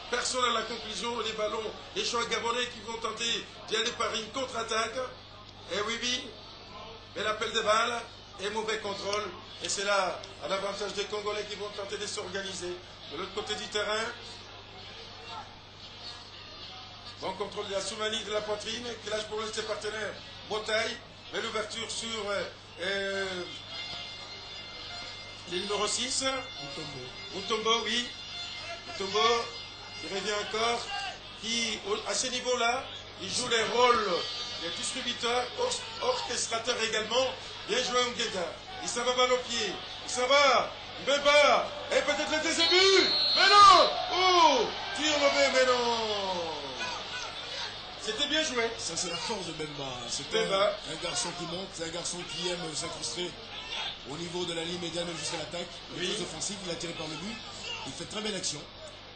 Personne à la conclusion, les ballons, les choix gabonais qui vont tenter d'y aller par une contre-attaque. Et oui, mais l'appel de balles et mauvais contrôle. Et c'est là, à l'avantage des Congolais qui vont tenter de s'organiser. De l'autre côté du terrain, bon contrôle de la Soumanie de la poitrine, qui lâche pour ses partenaires. Botaille, mais l'ouverture sur les numéros 6. Mutombo, oui. Mutombo. Il revient encore, qui, à ce niveau-là, il joue les rôles de distributeur, orchestrateur également. Bien joué Ngeda. Il s'en va balle au pied. Il s'en va. Mbemba. Et peut-être le deuxième but. Mais non. Oh. Tire mauvais, mais non. C'était bien joué. Ça, c'est la force de Mbemba. C'est un garçon qui monte, c'est un garçon qui aime s'incruster au niveau de la ligne médiane, même jusqu'à l'attaque. Il est offensif, il a tiré par le but. Il fait très belle action.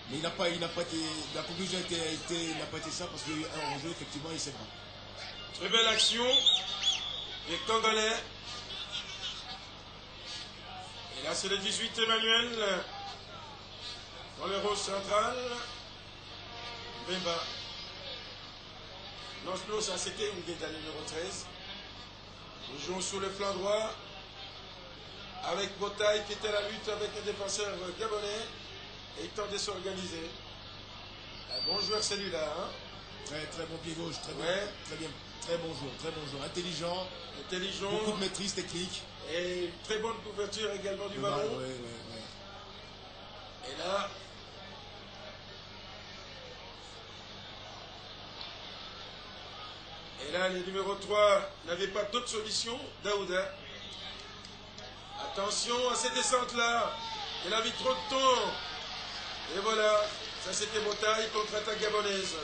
Mais il n'a pas été, la conclusion n'a pas été ça parce qu'il y a eu un enjeu, effectivement, il s'est pas. Très belle action des Congolais. Et là, c'est le 18 Emmanuel dans le rôle central. Bemba. Non, ça c'était Ngeda, numéro 13. Nous jouons sur le flanc droit avec Botaille qui était à la lutte avec un défenseur gabonais. Et il tente de s'organiser. Un bon joueur celui-là. Hein? Très bon pied gauche, très bien. Très bon joueur. Intelligent. Beaucoup de maîtrise technique. Et une très bonne couverture également du ballon. Ouais. Et là. Et là, le numéro 3 n'avait pas d'autre solution. Daouda. Attention à cette descente-là. Il a mis trop de temps. Et voilà, ça c'était Botaille, contre-attaque gabonaise.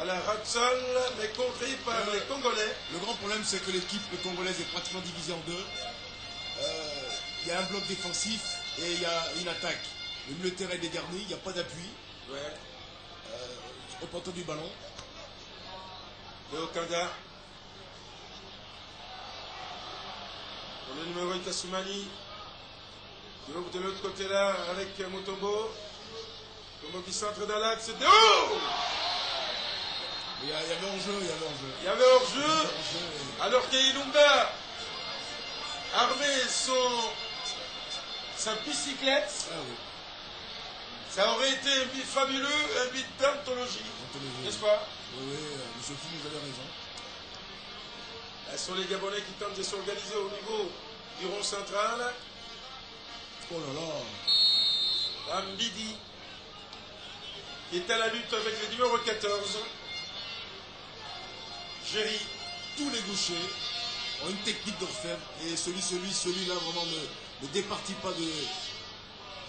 La Ratsal, mais contrée par les Congolais. Le grand problème, c'est que l'équipe congolaise est pratiquement divisée en deux. Il y a un bloc défensif et il y a une attaque. Le milieu de terrain est dégarni, il n'y a pas d'appui. Ouais. Au porteur du ballon. Léo Kanda. Pour le numéro 8, Soumani. De l'autre côté là, avec Mutombo. Mutombo qui centre dans l'axe. Oh! Il y avait hors-jeu, il y avait hors-jeu. Il y avait hors-jeu, alors qu'Ilunga armait sa bicyclette. Ah oui. Ça aurait été un but fabuleux, un but d'anthologie, n'est-ce pas? Oui, oui, M. Fou, vous avez raison. Ce sont les Gabonais qui tentent de s'organiser au niveau du rond central. Oh là là. Ambidi, qui est à la lutte avec le numéro 14. Géry. Tous les gauchers ont une technique d'orfèvre et celui-là vraiment ne départit pas de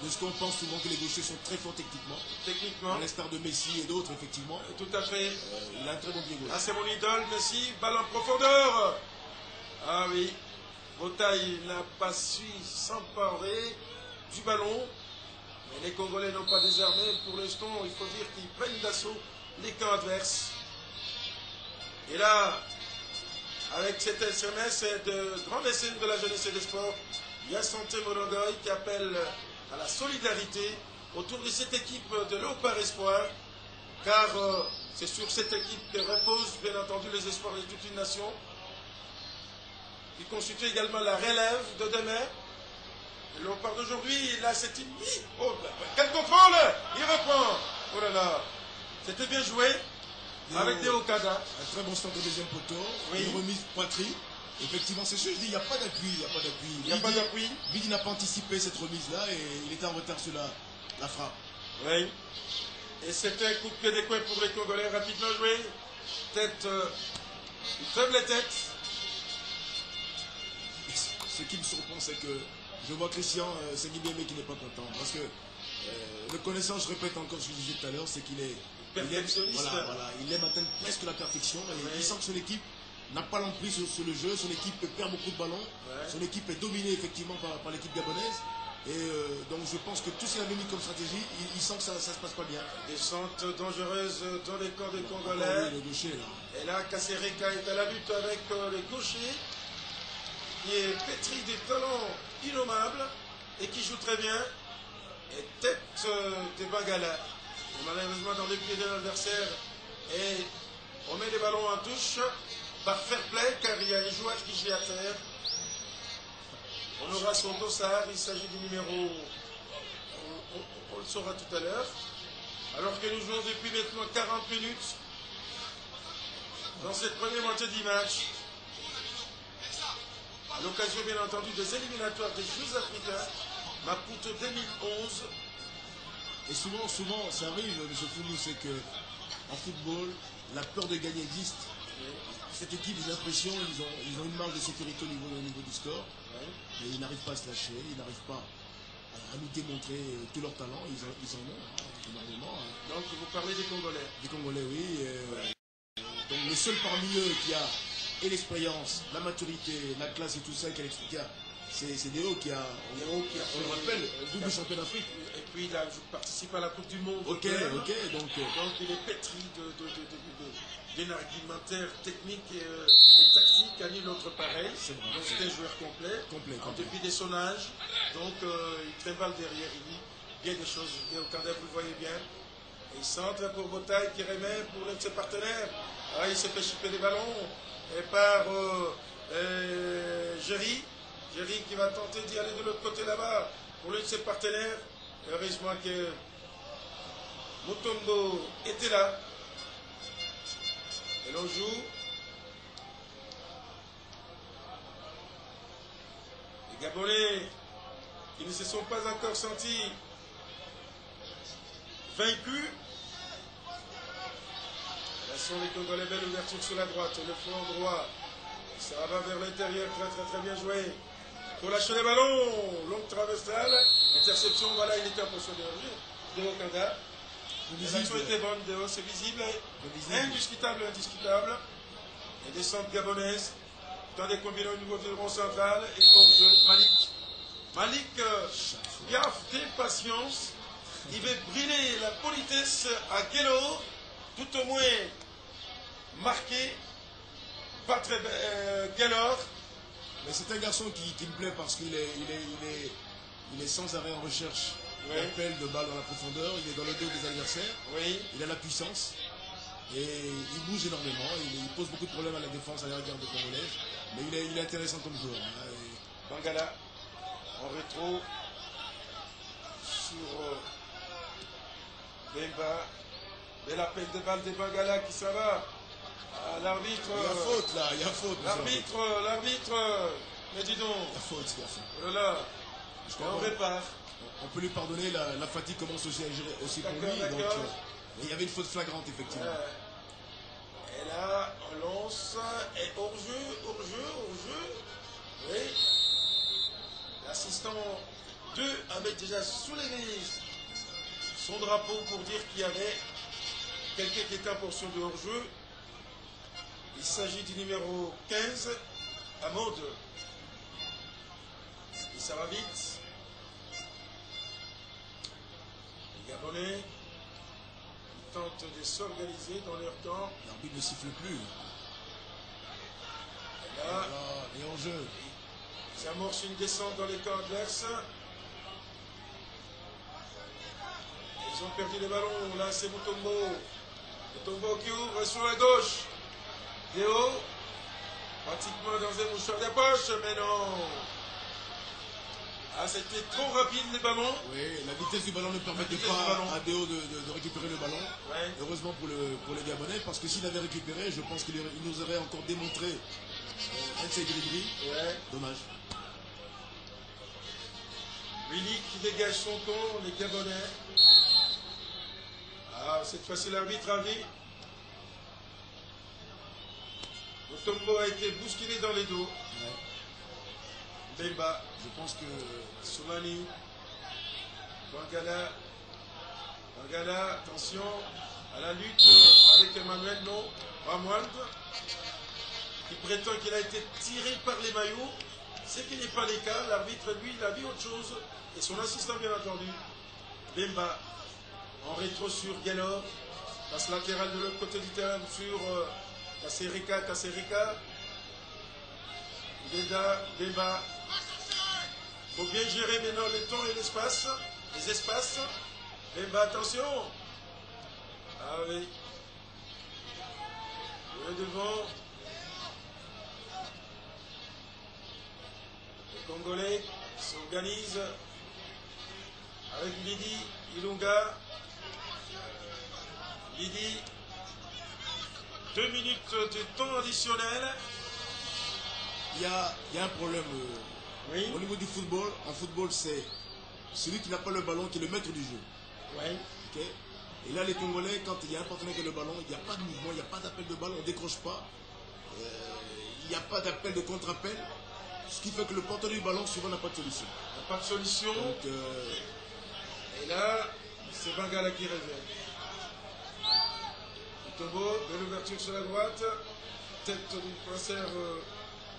ce qu'on pense souvent que les gauchers sont très forts techniquement. Techniquement. À l'instar de Messi et d'autres, effectivement. Tout à fait. Il a un très bon pied gauche. Ah, c'est mon idole, Messi. Balle en profondeur. Ah oui. Botaï n'a pas su s'emparer du ballon. Mais les Congolais n'ont pas désarmé. Pour l'instant, il faut dire qu'ils prennent d'assaut les camps adverses. Et là, avec cet SMS de grand mécène de la jeunesse et des sports, Yacine Morongoy, qui appelle à la solidarité autour de cette équipe de Léopard Espoir, car c'est sur cette équipe que reposent bien entendu les espoirs de toute une nation, qui constitue également la relève de demain. Le Léopard d'aujourd'hui, là c'est une... Oh, quel contrôle! Il reprend! Oh là là! C'était bien joué, avec des Okada. Un très bon centre de deuxième poteau, oui. Une remise poitrine. Effectivement, c'est sûr, je dis, il n'y a pas d'appui, il n'y a pas d'appui. Il n'y a pas d'appui. Vidi n'a pas anticipé cette remise-là et il était en retard sur la frappe. Oui. Et c'était un coup de pied des coins pour les Congolais, rapidement joué. Tête, une faible tête. Ce qui me surprend, c'est que je vois Christian Senguibémé qui n'est pas content. Parce que le connaissant, je répète encore ce que je disais tout à l'heure, c'est qu'il est... perfectionniste. Il aime atteindre presque la perfection. Et oui. Il sent que son équipe n'a pas l'emprise sur le jeu, son équipe perd beaucoup de ballons, son équipe est dominée effectivement par l'équipe gabonaise. Et donc je pense que tout ce qu'il avait mis comme stratégie, il sent que ça ne se passe pas bien. Descente dangereuse dans les camps des Congolais. Le gaucher, là. Et là, Kassereka est à la lutte avec les gauchers, qui est pétri des talents innommables et qui joue très bien. Et tête des Bangala. Et malheureusement dans les pieds de l'adversaire. Et on met les ballons en touche par fair play car il y a un joueur qui gît à terre. On aura son dossard, il s'agit du numéro, on le saura tout à l'heure. Alors que nous jouons depuis maintenant 40 minutes dans cette première moitié du match. À l'occasion bien entendu des éliminatoires des Jeux africains, Maputo 2011. Et souvent, ça arrive, M. Foumou, c'est que en football, la peur de gagner existe. Cette équipe, j'ai l'impression, ils ont une marge de sécurité au niveau du score. Mais ils n'arrivent pas à se lâcher, ils n'arrivent pas à nous démontrer tout leur talent. Ils en ont énormément. Donc vous parlez des Congolais. Des Congolais, oui. Donc le seul parmi eux qui a l'expérience, la maturité, la classe et tout ça, qui a l'expliqué, c'est Déo qui a, on le rappelle, double champion d'Afrique. Et puis il a participé à la Coupe du Monde. Ok, donc il est pétri d'un argumentaire technique et tactique à nul autre pareil. Donc c'est un joueur complet. Depuis dès son âge. Donc il trimballe derrière, il dit bien des choses. Et au Canada, vous le voyez bien. Et il centre pour Botaï qui remet pour l'un de ses partenaires. Ah, il s'est fait chipper les ballons. Et par Géry qui va tenter d'y aller de l'autre côté là-bas pour l'un de ses partenaires. Heureusement que Mutombo était là. Et l'on joue. Les Gabonais qui ne se sont pas encore sentis vaincus. Là sont les Congolais, belle ouverture sur la droite, le flanc droit. Ça va vers l'intérieur, très bien joué. Pour lâcher les ballons, longue traversale, interception, voilà, il était en position de Wakanda. L'action était bonne, c'est visible, indiscutable. Et descente gabonaise, dans des combinaisons au niveau du rond central, et hors-jeu, Malik gaffe d'impatience, il veut brûler la politesse à Guélo, tout au moins marqué, pas très Guélor. Mais c'est un garçon qui me plaît parce qu'il est sans arrêt en recherche. Oui. L'appel de balle dans la profondeur, il est dans le dos des adversaires. Oui. Il a la puissance. Et il bouge énormément, il pose beaucoup de problèmes à la défense, à la garde congolaise. Mais il est intéressant comme joueur. Hein. Bangala en rétro sur Bemba. Belle appel de balle de Bangala qui s'en va. Ah, l'arbitre. Il y a faute là, il y a faute. L'arbitre. Mais dis donc. Il y a faute, il y a faute. Voilà. On répare. On peut lui pardonner, la fatigue commence aussi à gérer aussi pour lui. Donc, il y avait une faute flagrante, effectivement. Et là, on lance. Et hors-jeu. Oui. L'assistant 2 avait déjà soulevé son drapeau pour dire qu'il y avait quelqu'un qui était en portion de hors-jeu. Il s'agit du numéro 15, Amode. Et ça va vite. Les Gabonais tentent de s'organiser dans leur temps. L'arbitre ne siffle plus. Et là, et en jeu. ils amorcent une descente dans les camps adverses. Ils ont perdu les ballons. Là, c'est Mutombo. Mutombo qui ouvre sur la gauche. Déo, pratiquement dans un mouchoir de poche, mais non. Ah, c'était trop rapide les ballons. Oui, la vitesse du ballon ne permettait pas à Déo de récupérer le ballon. Ouais. Heureusement pour les Gabonais, parce que s'il avait récupéré, je pense qu'il nous aurait encore démontré un de ses délibris. Ouais. Dommage. Willy qui dégage son camp, les Gabonais. Ah, cette fois-ci l'arbitre a dit. Mutombo a été bousculé dans les dos. Ouais. Bemba. Je pense que Soumani. Bangala, attention à la lutte avec Emmanuel, non. Ramwald, qui prétend qu'il a été tiré par les maillots. Ce qui n'est pas le cas. L'arbitre, lui, il a vu autre chose. Et son assistant, bien entendu. Bemba, en rétro sur Galor. Passe latérale de l'autre côté du terrain sur Kaserika. Bemba. Il faut bien gérer maintenant le temps et l'espace. Les espaces. Bemba, attention. Ah oui. Le devant. Les Congolais s'organisent avec Lidi, Ilunga. Lidi. 2 minutes de temps additionnel. Il y a un problème. Oui. Au niveau du football, en football, c'est celui qui n'a pas le ballon qui est le maître du jeu. Oui. Okay. Et là, les Congolais, quand il y a un partenaire qui a le ballon, il n'y a pas de mouvement, il n'y a pas d'appel de balle, on ne décroche pas. Il n'y a pas d'appel de contre-appel. Ce qui fait que le porteur du ballon, souvent, n'a pas de solution. Il n'y a pas de solution. Donc, et là, c'est Bangala qui révèle. Mutombo, belle ouverture sur la droite. Tête du concert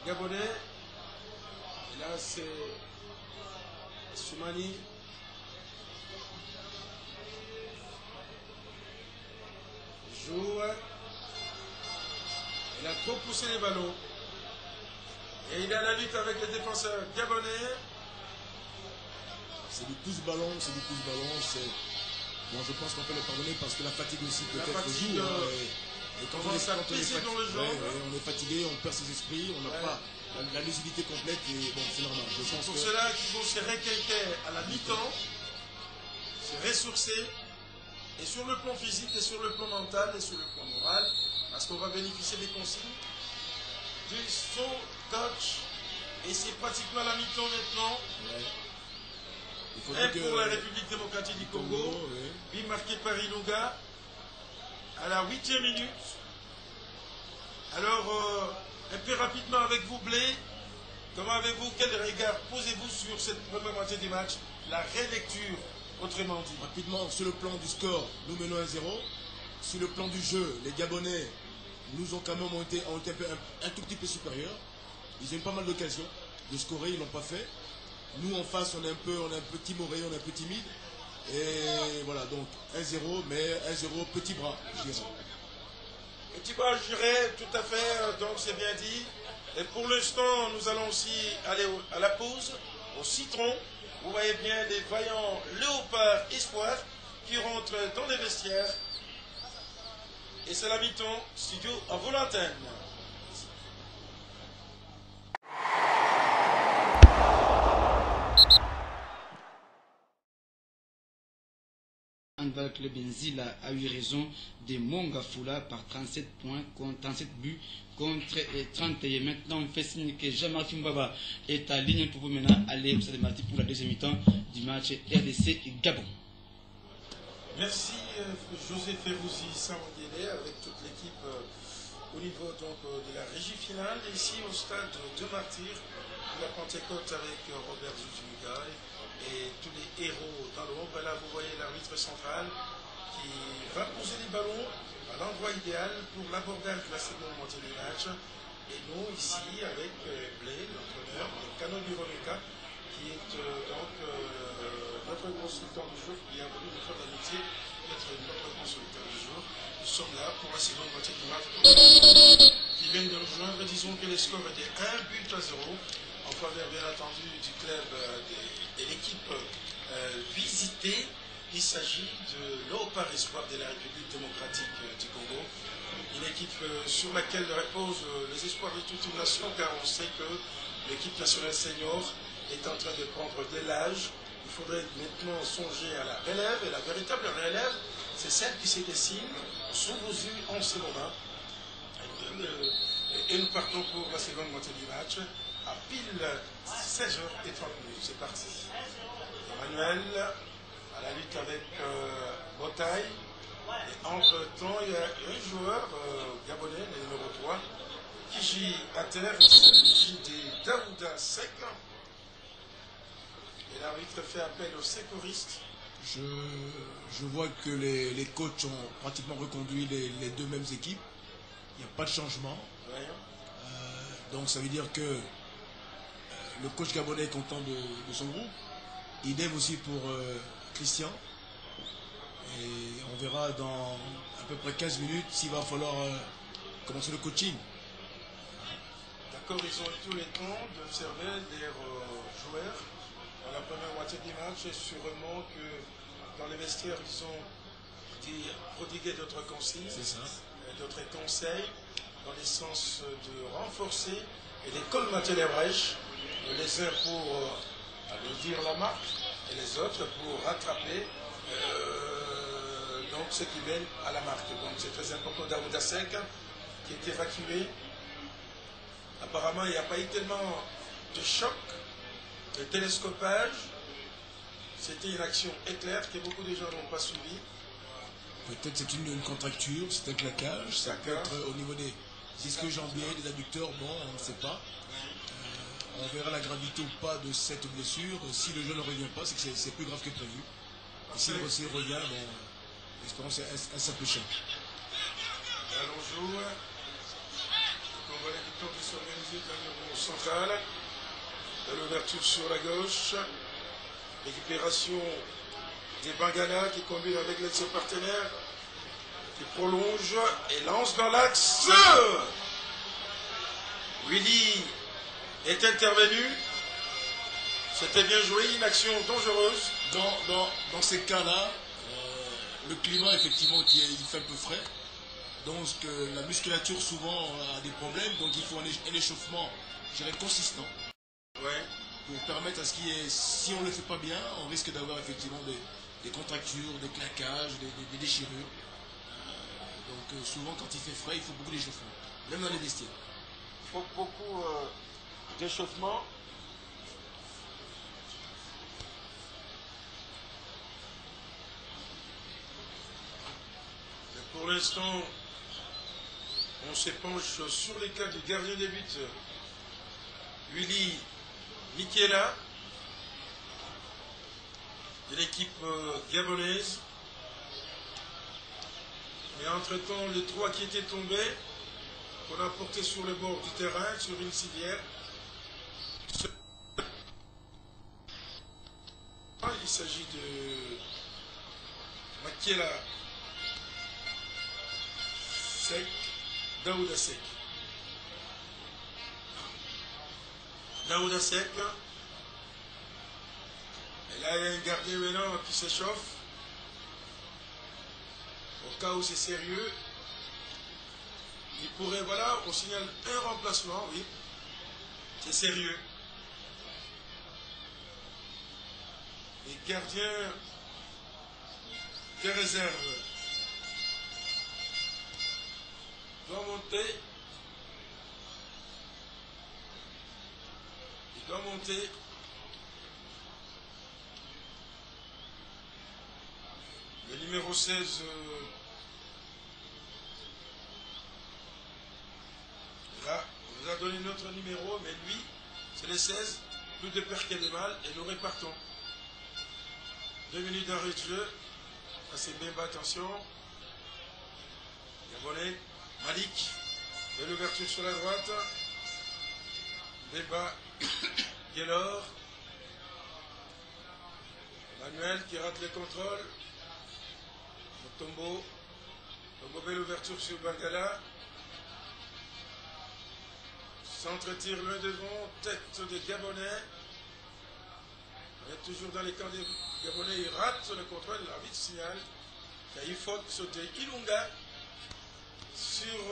gabonais. Et là, c'est Soumani. Joue. Il a trop poussé les ballons. Et il est à la lutte avec les défenseurs gabonais. C'est du pouce-ballon, Bon, je pense qu'on peut le pardonner parce que la fatigue aussi peut-être joue. Et quand on est fatigué, on est fatigué, on perd ses esprits, on n'a pas la lucidité complète et bon, c'est normal. C'est pour cela qu'il faut se requinquer à la mi-temps, se ressourcer, et sur le plan physique, et sur le plan mental, et sur le plan moral, parce qu'on va bénéficier des consignes du son coach, et c'est pratiquement la mi-temps maintenant. Et pour la République démocratique du Congo, but marqué par Ilunga à la 8e minute. Alors, un peu rapidement avec vous, Blé, comment avez-vous, quel regard posez-vous sur cette première moitié du match, la relecture, autrement dit? Rapidement, sur le plan du score, nous menons 1-0. Sur le plan du jeu, les Gabonais nous ont quand même été un tout petit peu supérieurs. Ils ont eu pas mal d'occasions de scorer, ils ne l'ont pas fait. Nous, en face, on est un peu timoré, on est un peu timide. Et voilà, donc 1-0, mais 1-0 petit bras, je dirais. Petit bras, je dirais, tout à fait, donc c'est bien dit. Et pour l'instant, nous allons aussi aller à la pause, au citron. Vous voyez bien les vaillants léopards espoirs qui rentrent dans les vestiaires. Et c'est la mi-temps, studio à vos l'antenne. Handball Club Nzila a eu raison de Mongafula par 37 points, contre 37 buts contre 30. Et maintenant, on fait signe que Jean-Marc Mbaba est à ligne pour vous maintenant aller au Stade Marty pour la deuxième mi-temps du match RDC Gabon. Merci José Ferrouzzi Samandélé avec toute l'équipe au niveau donc, de la régie finale. Et ici au stade de Martyr de la Pentecôte avec Robert Zuzumuga et tous les héros dans l'ombre. Et là, vous voyez l'arbitre central qui va poser les ballons à l'endroit idéal pour l'abordage de la seconde moitié du match. Et nous, ici, avec Blé, l'entraîneur, le canon du Romeca, qui est donc notre consultant du jour. Bienvenue, notre d'amitié, d'être notre consultant du jour. Nous sommes là pour la seconde moitié du match. Qui viennent de nous joindre. Disons que les scores étaient 1-0 en faveur, bien entendu, du club de l'équipe visitée. Il s'agit de l'Opar Espoir de la République démocratique du Congo. Une équipe sur laquelle reposent les espoirs de toute une nation, car on sait que l'équipe nationale senior est en train de prendre de l'âge. Il faudrait maintenant songer à la relève, et la véritable relève, c'est celle qui se dessine sous vos yeux en ce moment. Et nous partons pour la seconde moitié du match à pile 16h30. C'est parti. Emmanuel à la lutte avec Botaille. Et entre-temps, il y a un joueur gabonais, le numéro 3, qui gît à terre. Il s'agit de Daouda Sek. Et l'arbitre fait appel aux sécuristes. Je vois que les coachs ont pratiquement reconduit les deux mêmes équipes. Il n'y a pas de changement. Ouais. Donc ça veut dire que le coach gabonais est content de son groupe. Idem aussi pour Christian. Et on verra dans à peu près 15 minutes s'il va falloir commencer le coaching. D'accord, ils ont eu tout le temps d'observer des joueurs dans la première moitié du match. Et sûrement que dans les vestiaires, ils ont prodigué d'autres consignes, d'autres conseils, dans le sens de renforcer et de colmater les brèches, les uns pour dire la marque et les autres pour rattraper donc ceux qui mènent à la marque. Donc c'est très important. Daouda Sek qui est évacué. Apparemment, il n'y a pas eu tellement de choc, de télescopage. C'était une action éclair que beaucoup de gens n'ont pas suivi. Peut-être c'est une contracture, c'est un claquage, ça peut être au niveau des disques jambiers, des adducteurs, bon, on ne sait pas. On verra la gravité ou pas de cette blessure. Si le jeu ne revient pas, c'est que c'est plus grave que prévu. Et s'il revient, bon, espérons que c'est un simple choc. Allons jouer. On va les temps qui s'organisent dans le rond central. De l'ouverture sur la gauche. Récupération des Bangala qui combine avec l'aide de ses partenaires. Qui prolonge et lance dans l'axe. Willy est intervenu. C'était bien joué, une action dangereuse. Dans ces cas-là, le climat effectivement il fait un peu frais. Donc la musculature souvent a des problèmes. Donc il faut un échauffement, je dirais, consistant. Ouais. Pour permettre à ce qu'il y ait, si on ne le fait pas bien, on risque d'avoir effectivement des contractures, des claquages, des déchirures. Donc souvent quand il fait frais, il faut beaucoup d'échauffement, même dans les vestiaires. Il faut beaucoup d'échauffement. Mais pour l'instant, on s'épanche sur les cas du gardien de but, Willy Michela, de l'équipe gabonaise. Et entre-temps, les trois qui étaient tombés, qu'on a portés sur le bord du terrain, sur une civière. Il s'agit de Michela Sek, Daouda Sek. Daouda Sek. Et là, il y a un gardien maintenant qui s'échauffe. Au cas où c'est sérieux, Il pourrait, voilà, on signale un remplacement, oui. C'est sérieux. Les gardiens de réserve doivent monter. Il doit monter. Le numéro 16, là, on nous a donné notre numéro, mais lui, c'est les 16, plus de père qu'il y a de mal, et nous répartons. 2 minutes d'arrêt de jeu. Ça c'est bien bas, attention. Gabonais, Malik, de l'ouverture sur la droite. Débat, Guélor. Manuel qui rate le contrôle. Tombo. Tombo, belle ouverture sur Bangala. Centre-tir loin devant, tête de Gabonais. On est toujours dans les camps des Gabonais, il rate le contrôle, l'arbitre signale qu'il y a eu faute de Ilunga sur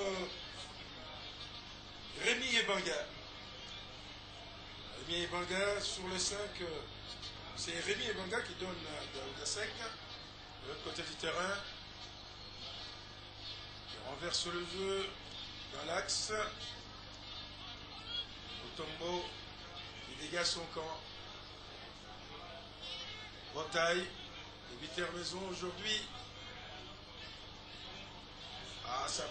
Rémi Ebanga. Rémi Ebanga sur le 5, c'est Rémi Ebanga qui donne Daouda Sek de l'autre côté du terrain. Il renverse le jeu dans l'axe. Otombo, il dégage son camp. Bretagne, les 8h maison aujourd'hui. Ah, ça.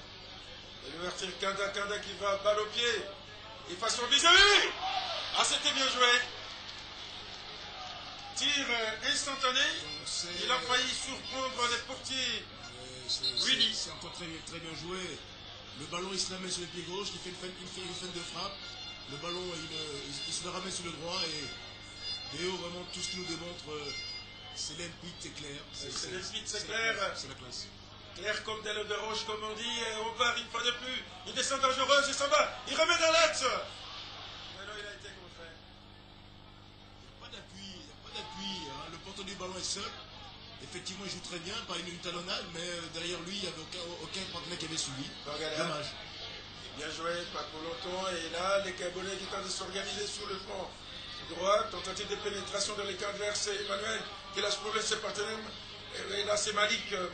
Et l'ouverture Kanda qui va, balle au pied. Et façon vis-à-vis. Ah, c'était bien joué. Tir instantané. Il a failli surprendre les portiers. Willy. C'est encore très bien joué. Le ballon, il se la met sur le pied gauche, il fait une fin de frappe. Le ballon, il se le ramène sur le droit et Déo, vraiment, tout ce qu'il nous démontre, c'est limpide, c'est clair. C'est limpide, c'est clair. C'est la classe. Clair comme des de roche, comme on dit, et on part une fois de plus. Il descend dangereuse, il s'en va, il remet dans l'axe. Mais non, il a été contraint. Il n'y a pas d'appui. Hein. Le porteur du ballon est seul. Effectivement, il joue très bien, pas une talonnade, mais derrière lui, il n'y avait aucun partenaire qui avait suivi. Dommage. Bien joué, pas pour longtemps. Et là, les Gabonais qui tentent de s'organiser sur le front droit. Tentative de pénétration dans les camps adverses. C'est Emmanuel qui lâche pour ses partenaires. Et là, c'est Malik qui a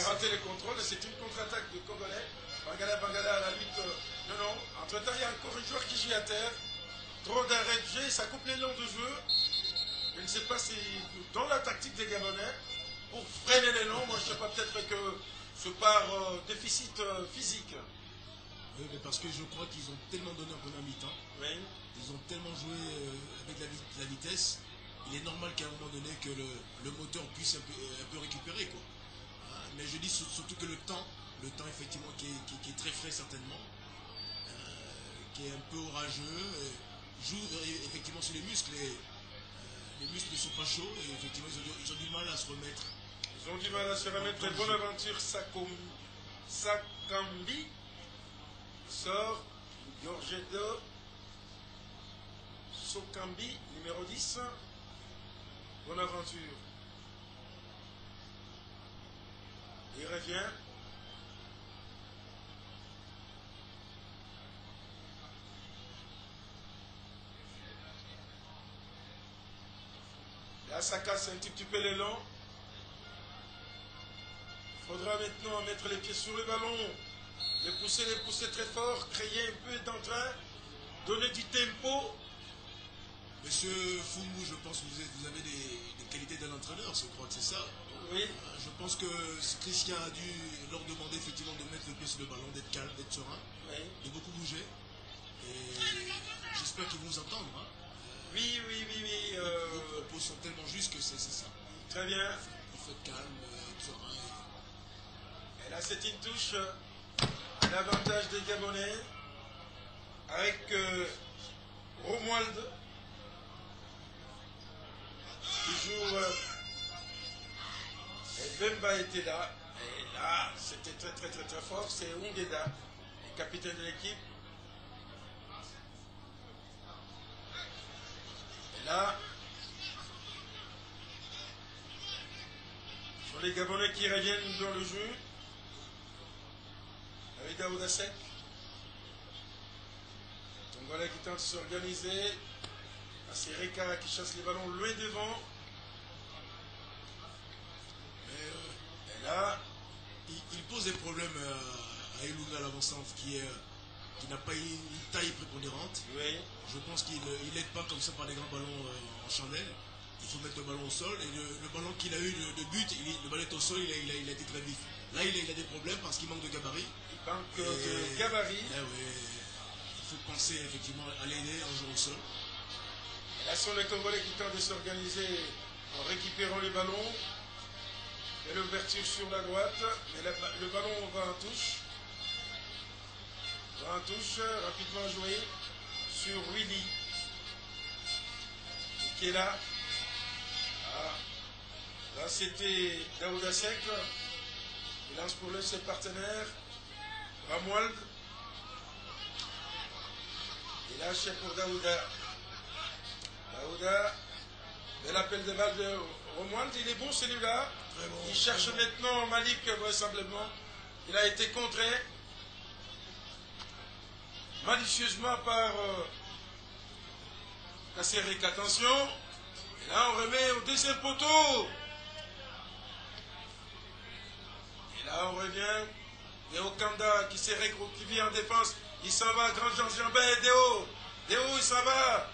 raté le contrôle. Et c'est une contre-attaque de Congolais. Bangala à la lutte. Non. Entre-temps, il y a encore un joueur qui gît à terre. Trop d'arrêt de jeu. Ça coupe les longs de jeu. Je ne sais pas si dans la tactique des Gabonais, pour freiner les longs, moi je ne sais pas, peut-être que ce par déficit physique. Oui, mais parce que je crois qu'ils ont tellement donné en première mi-temps. Oui. Ils ont tellement joué avec la vitesse. Il est normal qu'à un moment donné que le moteur puisse un peu récupérer, quoi. Mais je dis surtout que le temps effectivement qui est très frais certainement, qui est un peu orageux, joue effectivement sur les muscles. Les muscles ne sont pas chauds et effectivement ils ont du mal à se remettre. Ils ont du mal à se remettre. Bonaventure Sakambi sort. Gorgedo Sokambi, numéro 10. Bonaventure. Il revient. Là, ça casse un petit peu les longs. Il faudra maintenant mettre les pieds sur le ballon, les pousser très fort, créer un peu d'entrain, donner du tempo. Monsieur Foumou, je pense que vous avez des qualités d'un entraîneur, je crois que c'est ça. Oui. Je pense que Christian a dû leur demander effectivement de mettre le pied sur le ballon, d'être calme, d'être serein, oui, de beaucoup bouger. Et j'espère qu'ils vont nous entendre. Hein. Oui. Vos propos sont tellement justes que c'est ça. Très bien. Il faut être calme, être serein. Et là, c'est une touche à l'avantage des Gabonais avec Romuald qui joue. Et Bemba était là. Et là, c'était très fort. C'est Ungeda, le capitaine de l'équipe. Et là, ce sont les Gabonais qui reviennent dans le jeu. Aïda Oudasek. Tongolais qui tente de s'organiser. Kasereka qui chasse les ballons loin devant. Et là, il pose des problèmes à Elunga, l'avant-centre, qui n'a pas une taille prépondérante. oui, Je pense qu'il n'aide pas comme ça par des grands ballons en chandelle. Il faut mettre le ballon au sol. Et le ballon qu'il a eu de but, le ballon est au sol, il a été très vif. Là, il a des problèmes parce qu'il manque de gabarit. il manque de gabarit. Là, ouais, il faut penser effectivement à l'aider un jour au sol. Et là sont les Congolais qui tentent de s'organiser en récupérant les ballons. Et l'ouverture sur la droite. Mais le ballon va en touche. Va en touche, rapidement joué sur Willy. Qui est là. Ah. Là c'était Daouda Sek. Il lance pour lui ses partenaires. Ramuald. Il lâche pour Daouda. Daouda. Bel appel de balle de Romuald. Il est bon celui-là. Bon, il cherche maintenant Malik vraisemblablement. Il a été contré malicieusement par Kasereka. Attention. Et là on remet au deuxième poteau. Et là on revient. Deo Kanda qui s'est regroupé en défense. Il s'en va, Grand Jean Jambet. Deo il s'en va.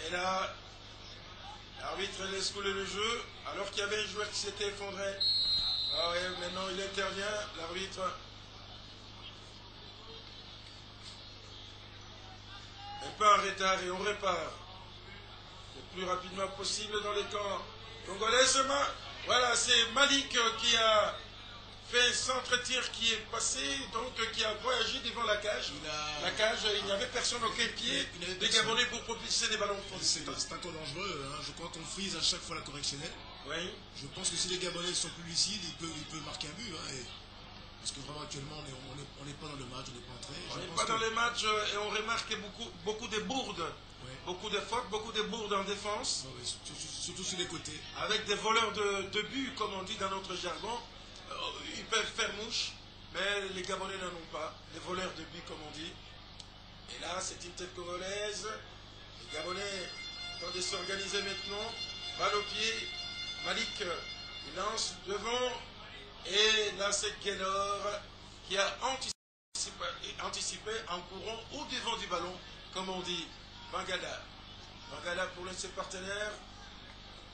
Et là, l'arbitre laisse couler le jeu, alors qu'il y avait un joueur qui s'était effondré. Ah ouais, maintenant il intervient, l'arbitre. Un peu en retard et on répare le plus rapidement possible dans les camps congolais. Voilà, c'est Malik qui a fait un centre-tir qui est passé, donc qui a voyagé devant la cage. La cage, il n'y avait personne, aucun pied. Les Gabonais pour propulser des ballons. C'est encore dangereux. Hein. Je crois qu'on frise à chaque fois la correctionnelle. Oui. Je pense que si les Gabonais sont plus lucides, il peut marquer un but. Hein, parce que vraiment actuellement, on n'est pas dans le match, on n'est pas entré. On n'est pas dans les matchs et on remarque beaucoup de bourdes. Ouais. Beaucoup de fautes, beaucoup de bourdes en défense. Ouais, surtout sur les côtés. Avec des voleurs de buts, comme on dit dans notre jargon. Ils peuvent faire mouche, mais les Gabonais n'en ont pas. Les voleurs de buts, comme on dit. Et là, c'est une tête congolaise. Les Gabonais tentent de s'organiser maintenant. Balle au pied. Malik, il lance devant. Et là, c'est Guénor qui a anticipé en courant au devant du ballon, comme on dit. Bangada. Bangada pour ses partenaires.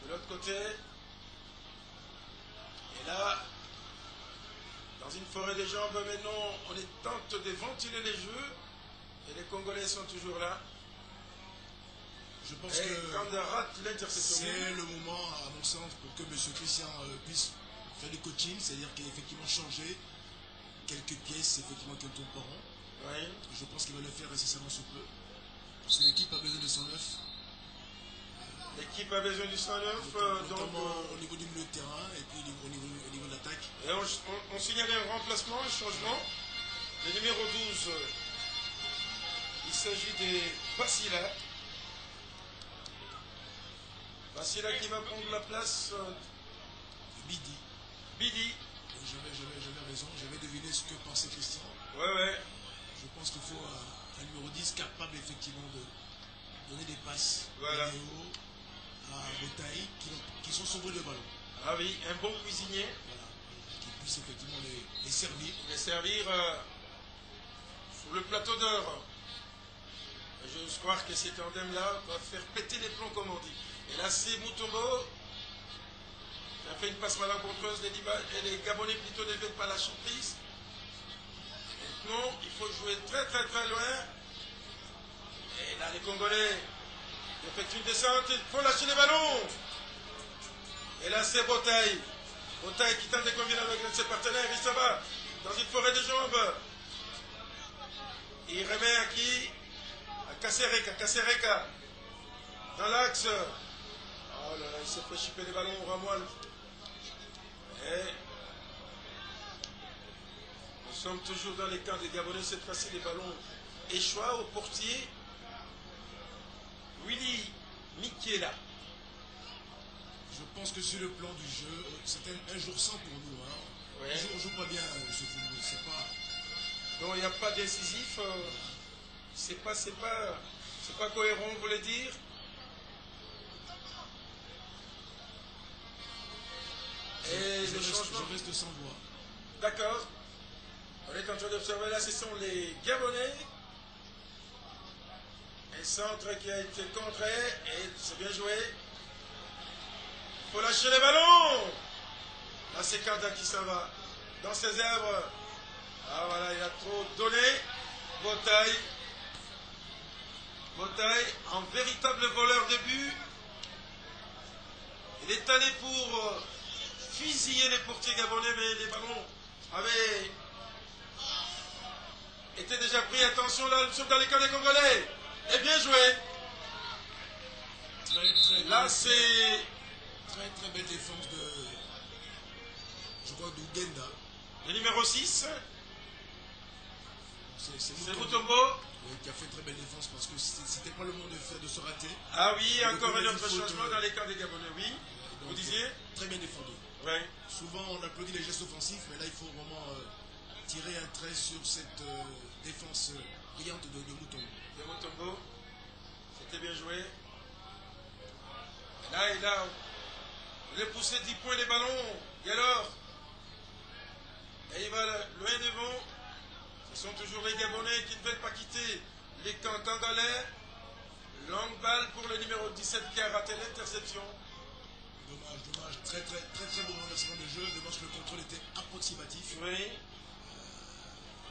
De l'autre côté. Et là, dans une forêt de jambes, maintenant, on tente de ventiler les jeux. Et les Congolais sont toujours là. Je pense que c'est le moment, à mon sens, pour que M. Christian puisse faire du coaching, c'est-à-dire qu'effectivement changer quelques pièces effectivement qui ne tournent pas rond. Oui. Je pense qu'il va le faire nécessairement sous peu. Parce que l'équipe a besoin de 109. L'équipe a besoin du 109, notamment au niveau du milieu de terrain et puis au niveau de l'attaque. Et on signale un remplacement, un changement. Le numéro 12, il s'agit de Basila. Basila qui va prendre la place de Bidi. Bidi. J'avais raison, j'avais deviné ce que pensait Christian. Ouais. Je pense qu'il faut un numéro 10 capable effectivement de donner des passes. Voilà. À Botaï qui sont sauvés de ballon. Ah oui, un bon cuisinier. Voilà. Qui puisse effectivement les servir. Les servir sur le plateau d'or. J'ose croire que cet tandem-là va faire péter les plombs, comme on dit. Et là, c'est Mutombo. Il a fait une passe malencontreuse et les Gabonais plutôt ne veulent pas la surprise. Maintenant, il faut jouer très loin. Et là, les Congolais effectuent une descente. Il faut lâcher les ballons. Et là, c'est Botaï. Botaï qui tente de combiner avec ses partenaires. Il s'en va dans une forêt de jambes. Il remet à qui? À Kasereka. Kasereka. Dans l'axe. Oh là là, il s'est fait chipper les ballons au Ramoil. Et nous sommes toujours dans les camps des Gabonais. Cette fois-ci, les ballons échouent au portier. Willy Mikiela. Je pense que sur le plan du jeu, c'était un jour sans pour nous. Hein. Ouais. On joue pas bien ce football, c'est pas... Donc il n'y a pas décisif, c'est pas cohérent, vous voulez dire? Et le changement. Je reste sans voix. D'accord. On est en train d'observer là, ce sont les Gabonais. Un centre qui a été contré et c'est bien joué. Il faut lâcher les ballons. Là c'est Kanda qui s'en va. Dans ses œuvres. Ah voilà, il a trop donné. Botaille. Botaille, en véritable voleur de but. Il est allé pour fusiller les portiers gabonais, mais les ballons avaient été déjà pris. Attention là, nous sommes dans les camps des Congolais. Et bien joué. Là c'est... Très belle défense de... Je crois d'Ugenda. Le numéro 6. C'est Mutombo. Oui, qui a fait très belle défense parce que c'était pas le moment de se rater. Ah oui, encore un autre changement dans les camps des Gabonais, oui. Vous disiez? Très bien défendu. Ouais. Souvent on applaudit les gestes offensifs, mais là il faut vraiment tirer un trait sur cette défense brillante de Mutombo. De Mutombo. C'était bien joué. Et là, il a poussé 10 points les ballons. Et alors? Et il va loin devant. Ce sont toujours les Gabonais qui ne veulent pas quitter les camps congolais. Longue balle pour le numéro 17 qui a raté l'interception. Dommage. Très bon renversement de jeu. Dommage que le contrôle était approximatif. Oui.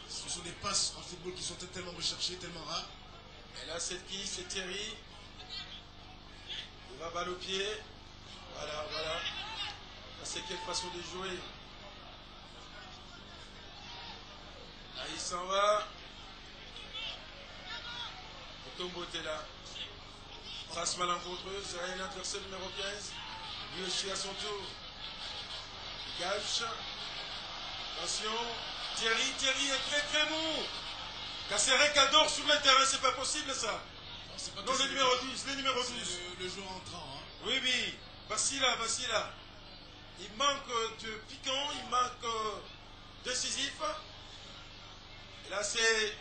Ce sont des passes en football qui sont tellement recherchées, tellement rares. Et là, c'est qui? C'est Thierry. Il va balle au pied. Voilà. Là, c'est quelle façon de jouer. Là, il s'en va. Mutombo était là. Passe malencontreuse. Rien adversaire numéro 15. Lui aussi à son tour. Gauche. Attention. Thierry est très bon. Casseret adore sur le terrain, c'est pas possible ça. Non, le numéro 12, le numéro 12. Le joueur entrant. Hein. Oui. Vacilla. Il manque de piquant, il manque décisif. Et là, c'est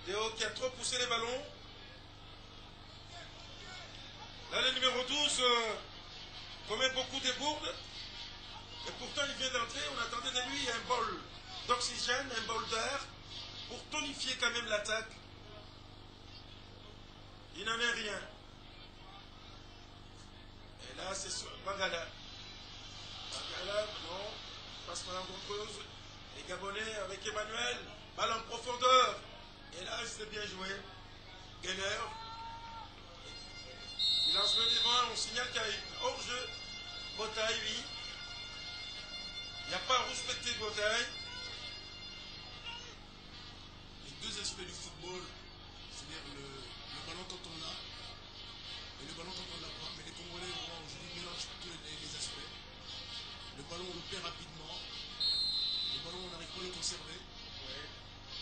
Léo qui a trop poussé les ballons. Là, le numéro 12 commet beaucoup de bourdes. Et pourtant, il vient d'entrer. On attendait de lui un bol d'oxygène, un bol d'air, pour tonifier quand même l'attaque. Il n'en est rien. Et là, c'est Bangala. Bangala, non. Passe malencontreuse. Les Gabonais avec Emmanuel. Balle en profondeur. Et là, c'est bien joué. Geller. Il lance le devant. On signale qu'il y a une hors-jeu. Botaille, oui. Il n'y a pas à respecter Botaille. Les deux aspects du football, c'est-à-dire le ballon quand on l'a et le ballon quand on l'a pas. Mais les Congolais, aujourd'hui, mélangent tous les aspects. Le ballon, on le perd rapidement. Le ballon, on n'arrive pas à le conserver. Ouais.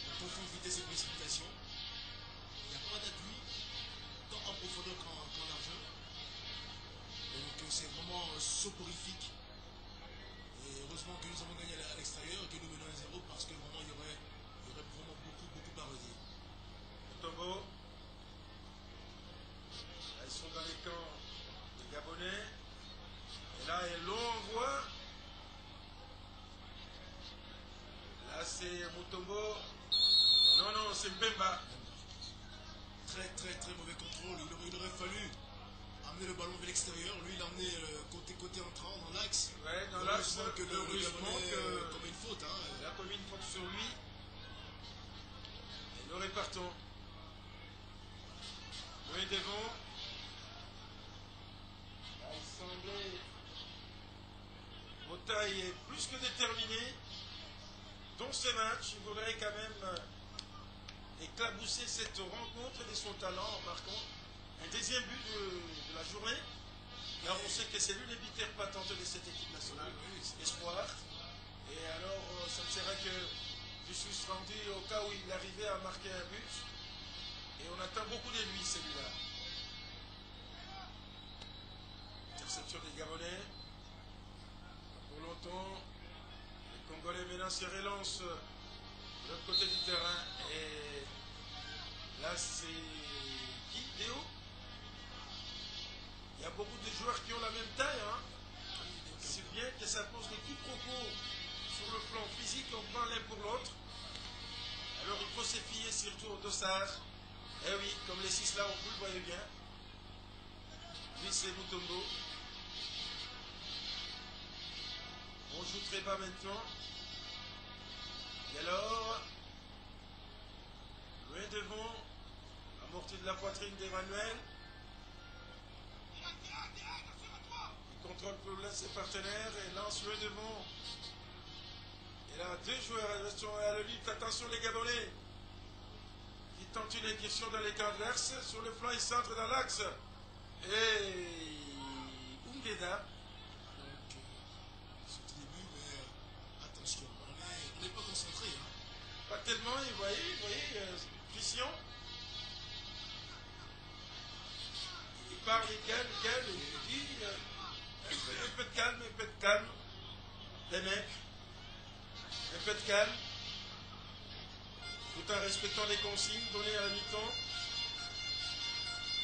On confond vitesse et précipitation. Il n'y a pas d'appui, tant en profondeur qu'en largeur. Et donc, c'est vraiment soporifique. Et heureusement que nous avons gagné à l'extérieur et que nous menons 1-0 parce que vraiment, il y aurait vraiment beaucoup à redire. Mutombo. Là, ils sont dans les camps des Gabonais. Et là, l'on voit. Là, c'est Mutombo. Non, c'est Mbemba. Très mauvais contrôle. Il aurait fallu amener le ballon vers l'extérieur. Lui, il a emmené côté entrant dans l'axe. Ouais, dans l'axe. Que le Gabonais comme une faute. Hein. Il a commis une faute sur lui. Et nous répartons. Oui, devant. Là, il semblait. Botaille est plus que déterminé. Dans ce match, il voudrait quand même éclabousser cette rencontre de son talent en marquant un deuxième but de la journée. Et on sait que c'est l'une des vitères patentes de cette équipe nationale, espoir. Et alors, ça me serait que je suis rendu au cas où il arrivait à marquer un but. Et on attend beaucoup de lui, celui-là. Interception des Gabonais. Pour longtemps. Congolais maintenant se relance de l'autre côté du terrain. Et là, c'est qui, Théo? Il y a beaucoup de joueurs qui ont la même taille. Hein. C'est bien que ça pose des quiproquos sur le plan physique, on prend l'un pour l'autre. Alors il faut se fier surtout au dossard. Eh oui, comme les 6 là, vous le voyez bien. Lui c'est Mutombo. On joue très bas maintenant. Et alors, loin devant, amorti de la poitrine d'Emmanuel. Il contrôle pour ses partenaires et lance loin devant. Et là, 2 joueurs sont à la lutte. Attention les Gabonais. Qui tentent une incursion dans les camps adverses. Sur le flanc, il centre dans l'axe. Et Ungeda. On n'est pas concentré. Hein. Pas tellement, vous voyez, Christian. Il parle, il calme, il dit un peu de calme, les mecs, un peu de calme, tout en respectant les consignes données à la mi-temps.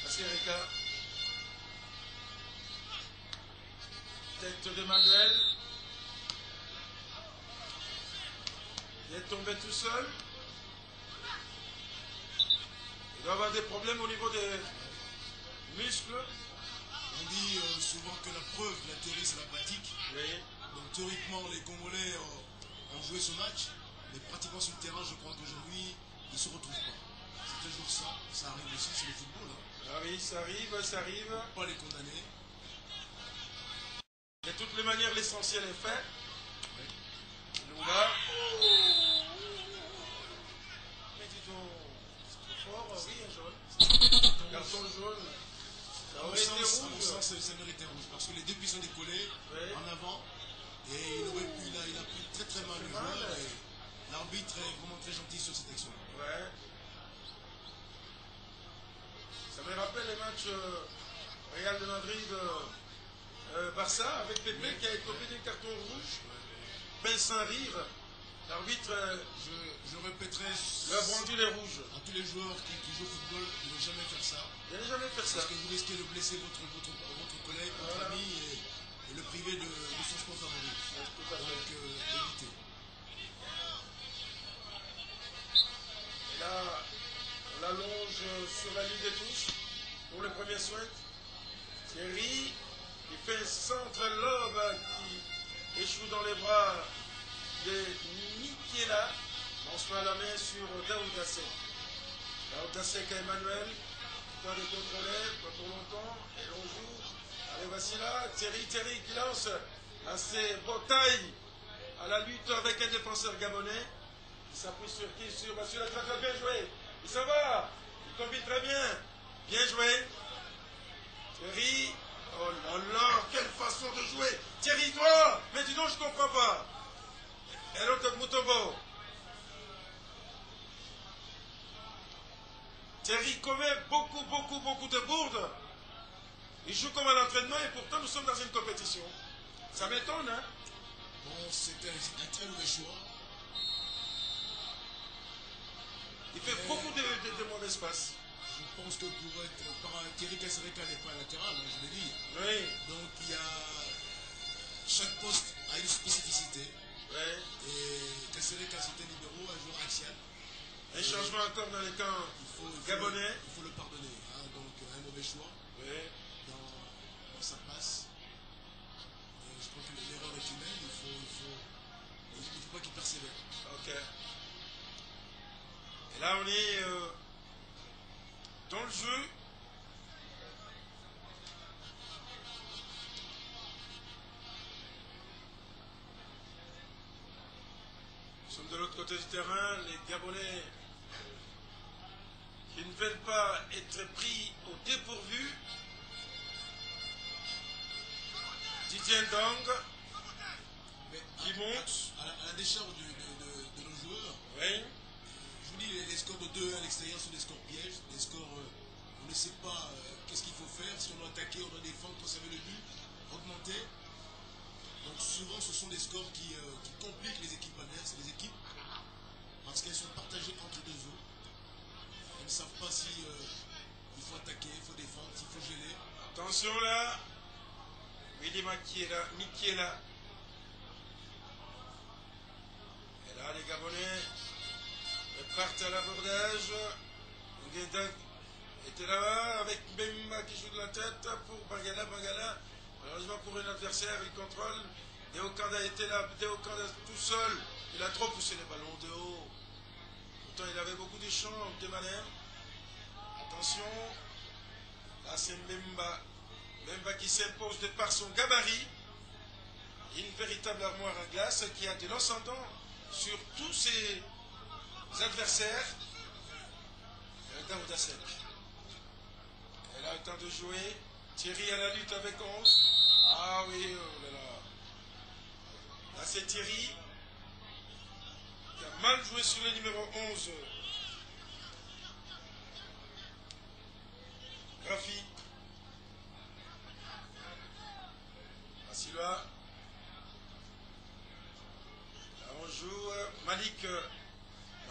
Merci Erika. Tête de Manuel. Il est tombé tout seul. Il doit avoir des problèmes au niveau des muscles. On dit souvent que la preuve de la théorie c'est la pratique. Oui. Donc théoriquement les Congolais ont joué ce match, mais pratiquement sur le terrain je crois qu'aujourd'hui ils ne se retrouvent pas. C'est toujours ça, ça arrive aussi, c'est le football. Hein. Ah oui, ça arrive. On ne peut pas les condamner. De toutes les manières, l'essentiel est fait. Oui. Lunga. Mais dis donc, c'est trop fort, oui, un jaune. Carton jaune. Ça À mon aurait été sens, rouge. ça méritait rouge parce que les deux pieds sont décollés en avant et il a pris très très mal le joueur et l'arbitre est vraiment très gentil sur cette action. Ouais. Ça me rappelle les matchs Real de Madrid, Barça, avec Pépé qui a écopé d'un carton rouge. Ben sans rire. L'arbitre Je répéterai lui a brandi les rouges. à tous les joueurs qui jouent au football de ne jamais faire ça. Il n'a jamais fait ça. Parce que vous risquez de blesser votre collègue, votre ami et le priver de son sport favori. Tout à fait. Donc évitez. Et là, on l'allonge sur la ligne des touches pour le premier souhait. Thierry, il fait un centre lobe qui échoue dans les bras de Nikiela. On se met la main sur Daoud Assek. Daoud Assek à Emmanuel. Pas de contrôler, pas pour longtemps. Et l'on joue. Allez, voici là. Thierry qui lance à ses batailles à la lutte avec un défenseur gabonais. Il s'appuie sur qui? Sur la traque. Bien joué. Il s'en va. Il combine très bien. Bien joué. Thierry. Oh là là, quelle façon de jouer. Thierry, toi. Mais dis donc, je ne comprends pas. Et l'autre Mutombo. Thierry commet beaucoup de bourdes. Il joue comme à l'entraînement et pourtant nous sommes dans une compétition. Ça m'étonne, hein? Bon, c'était un très mauvais choix. Il fait beaucoup de mauvaises passes. Je pense que pour être Thierry Kasereka n'est pas latéral, hein, je l'ai dit. Oui. Donc il y a chaque poste a une spécificité. Ouais. Et Kasereka c'est un libéraux, un joueur axial. Un changement encore dans les camps gabonais. Il faut le pardonner. Hein, donc un mauvais choix Oui. dans sa passe. Je crois que l'erreur est humaine, il ne faut pas qu'il persévère. Ok. Et là on est dans le jeu. Nous sommes de l'autre côté du terrain, les Gabonais qui ne veulent pas être pris au dépourvu. Didier Ndong qui monte. À la décharge de nos joueurs, Oui. je vous dis, les scores de 2-1 à l'extérieur sont des scores pièges, des scores, on ne sait pas qu'est-ce qu'il faut faire, si on doit attaquer, on doit défendre, conserver le but, augmenter. Donc souvent ce sont des scores qui compliquent les équipes adverses, les équipes, parce qu'elles sont partagées entre deux eaux. Elles ne savent pas si il faut attaquer, il faut défendre, s'il faut geler. Attention là. Willy Miki est là. Et là, les Gabonais partent à l'abordage. Ngueda était là-bas avec Mbemba qui joue de la tête pour Bangala. Malheureusement pour un adversaire, il contrôle. Deokanda était là. Deokanda tout seul. Il a trop poussé les ballons de haut. Pourtant, il avait beaucoup de champs de Manem. Attention. Là, c'est Mbemba. Mbemba qui s'impose de par son gabarit. Une véritable armoire à glace qui a de l'ascendant sur tous ses adversaires. Daouda Seck. Elle a le temps de jouer. Thierry à la lutte avec 11. Ah oui, oh là là. Là, c'est Thierry qui a mal joué sur le numéro 11. Rafi. Assilwa. Là, on joue Malik.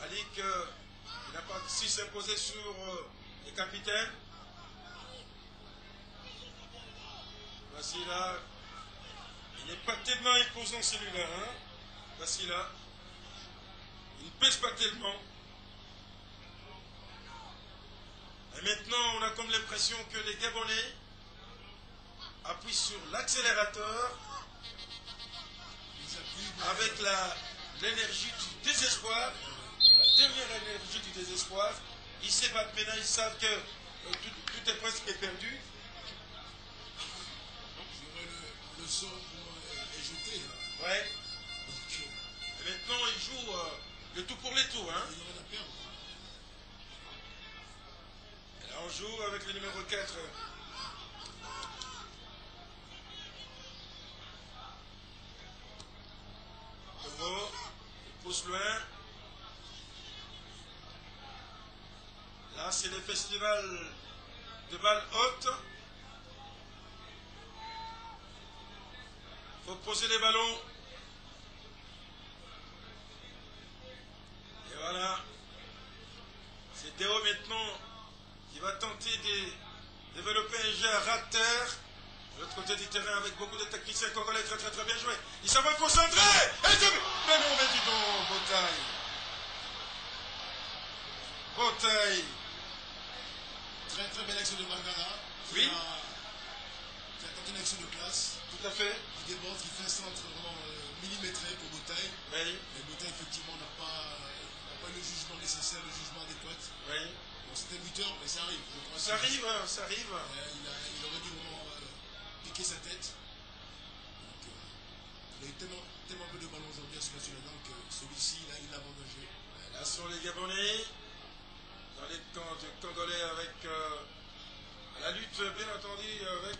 Malik, il n'a pas su s'imposer sur les capitaines. Voici là. Il n'est pas tellement imposant celui-là. Hein? Voici là. Il ne pèse pas tellement. Et maintenant, on a comme l'impression que les Gabonais appuient sur l'accélérateur avec l'énergie du désespoir, la dernière énergie du désespoir. Ils s'ébattent maintenant, ils savent que tout est presque perdu. Le sort est jeté. Ouais. Et maintenant, ils jouent le tout pour les tours. Hein. Il y en a à perdre. Et là, on joue avec le numéro 4. Congo, il pousse loin. Là, c'est le festival de balles hautes. Il faut poser les ballons. Et voilà. C'est Déo maintenant qui va tenter de développer un jeu à ras de terre. De l'autre côté du terrain avec beaucoup de techniciens congolais très bien joués. Ils savent concentrer. Mais non, mais dis donc, Botaille. Botaille. Très belle action de Mangala. Oui. Qui a tenté une action de classe. Tout à fait. Qui déborde, qui fait un centre vraiment millimétré pour Botaille. Oui. Mais Botaille, effectivement, n'a pas eu le jugement nécessaire, le jugement adéquat. Oui. Bon, c'était buteur, mais ça arrive. Ça arrive, ça arrive. Il aurait dû vraiment piquer sa tête. Donc, il a eu tellement peu de ballons aujourd'hui à ce national que celui-ci, il l'a avantagé. Là sont les Gabonais. Dans les camps de Congolais avec la lutte, bien entendu, avec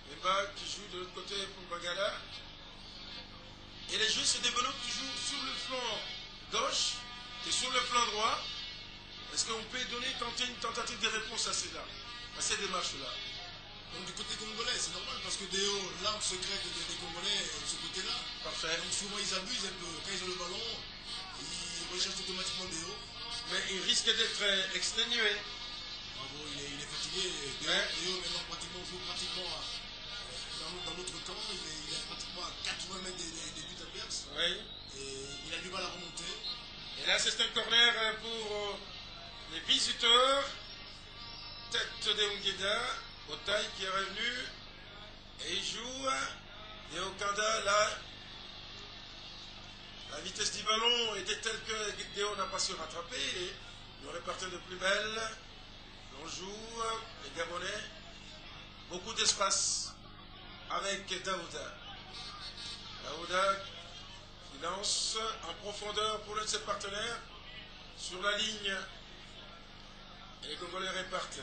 Mbemba qui joue de l'autre côté pour Bangala. Et les jeux se développent toujours sur le flanc gauche et sur le flanc droit. Est-ce qu'on peut tenter une tentative de réponse à ces démarches-là? Donc du côté congolais, c'est normal parce que l'arme secrète des Congolais est de ce côté-là. Parfait. Donc souvent ils abusent un peu. Quand ils ont le ballon, ils recherchent automatiquement Déo. Mais il risque d'être exténué. Bravo, il est fatigué. Déo maintenant pratiquement joue dans l'autre camp. Il est pratiquement à 80 mètres des buts adverses. Oui. Et il a du mal à remonter. Et là c'est un corner pour les visiteurs. Tête de Ngueda, Botaille qui est revenu. Et il joue. Et au Kanda, là, la vitesse du ballon était telle que Déo n'a pas su rattraper. Et il aurait parti de plus belle. On joue, les Gabonais, beaucoup d'espace avec Daouda. Daouda qui lance en profondeur pour l'un de ses partenaires sur la ligne. Et les Congolais répartent.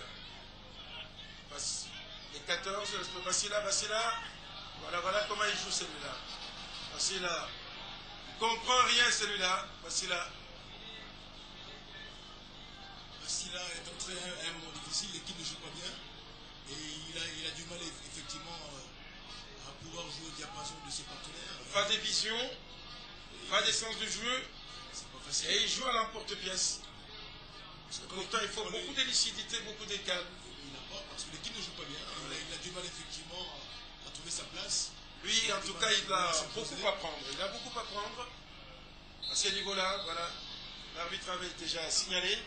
Les 14, Vassila. Voilà comment il joue celui-là. Vassila. Il ne comprend rien celui-là. Vassila est entré à un moment difficile, l'équipe ne joue pas bien. Et il a du mal effectivement à pouvoir jouer au diapason de ses partenaires. Pas des visions, pas des sens de jeu, C'est pas facile. et il joue à l'emporte-pièce. Pourtant, il faut beaucoup de lucidité, beaucoup de calme. Il n'a pas, parce que l'équipe ne joue pas bien. Il a du mal effectivement à trouver sa place. Lui, en tout cas, il a beaucoup à prendre. Il a beaucoup à prendre. À ce niveau-là, voilà. L'arbitre avait déjà signalé.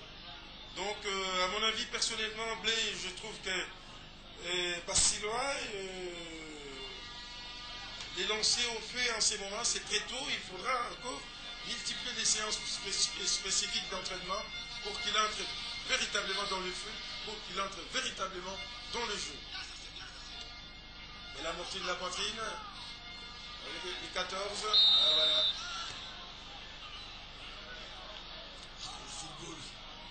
Donc, à mon avis, personnellement, Blé, je trouve que Bastilois, les lancers au fait en ces moments, c'est très tôt. Il faudra encore multiplier des séances spécifiques d'entraînement pour qu'il entre véritablement dans le feu, pour qu'il entre véritablement dans le jeu. Et la mortille de la poitrine, les 14, voilà. Le football,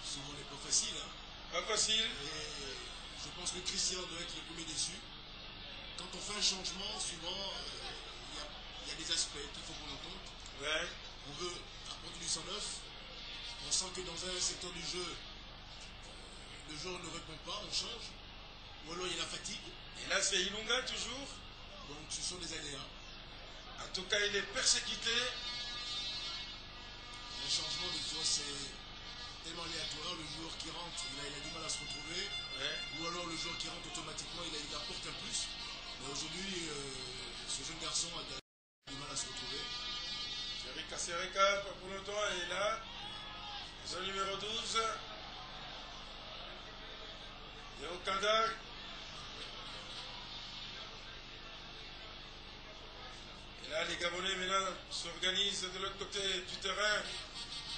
souvent n'est pas facile. Hein. Pas facile. Et je pense que Christian doit être le premier déçu. Quand on fait un changement, souvent, il y a des aspects qu'il faut qu'on entende. Ouais. On veut apporter du sang neuf. On sent que dans un secteur du jeu, le joueur ne répond pas, on change. Ou alors il y a la fatigue. Et là, c'est Ilunga toujours. Donc ce sont des aléas. En tout cas, il est persécuté. Le changement de fois, c'est tellement aléatoire. Le joueur qui rentre, il a du mal à se retrouver. Ouais. Ou alors le joueur qui rentre automatiquement, il apporte un plus. Mais aujourd'hui, ce jeune garçon a du mal à se retrouver. Serika Serika, pas pour longtemps, elle est là. Zone numéro 12. Yao Kanda. Et là, les Gabonais maintenant s'organisent de l'autre côté du terrain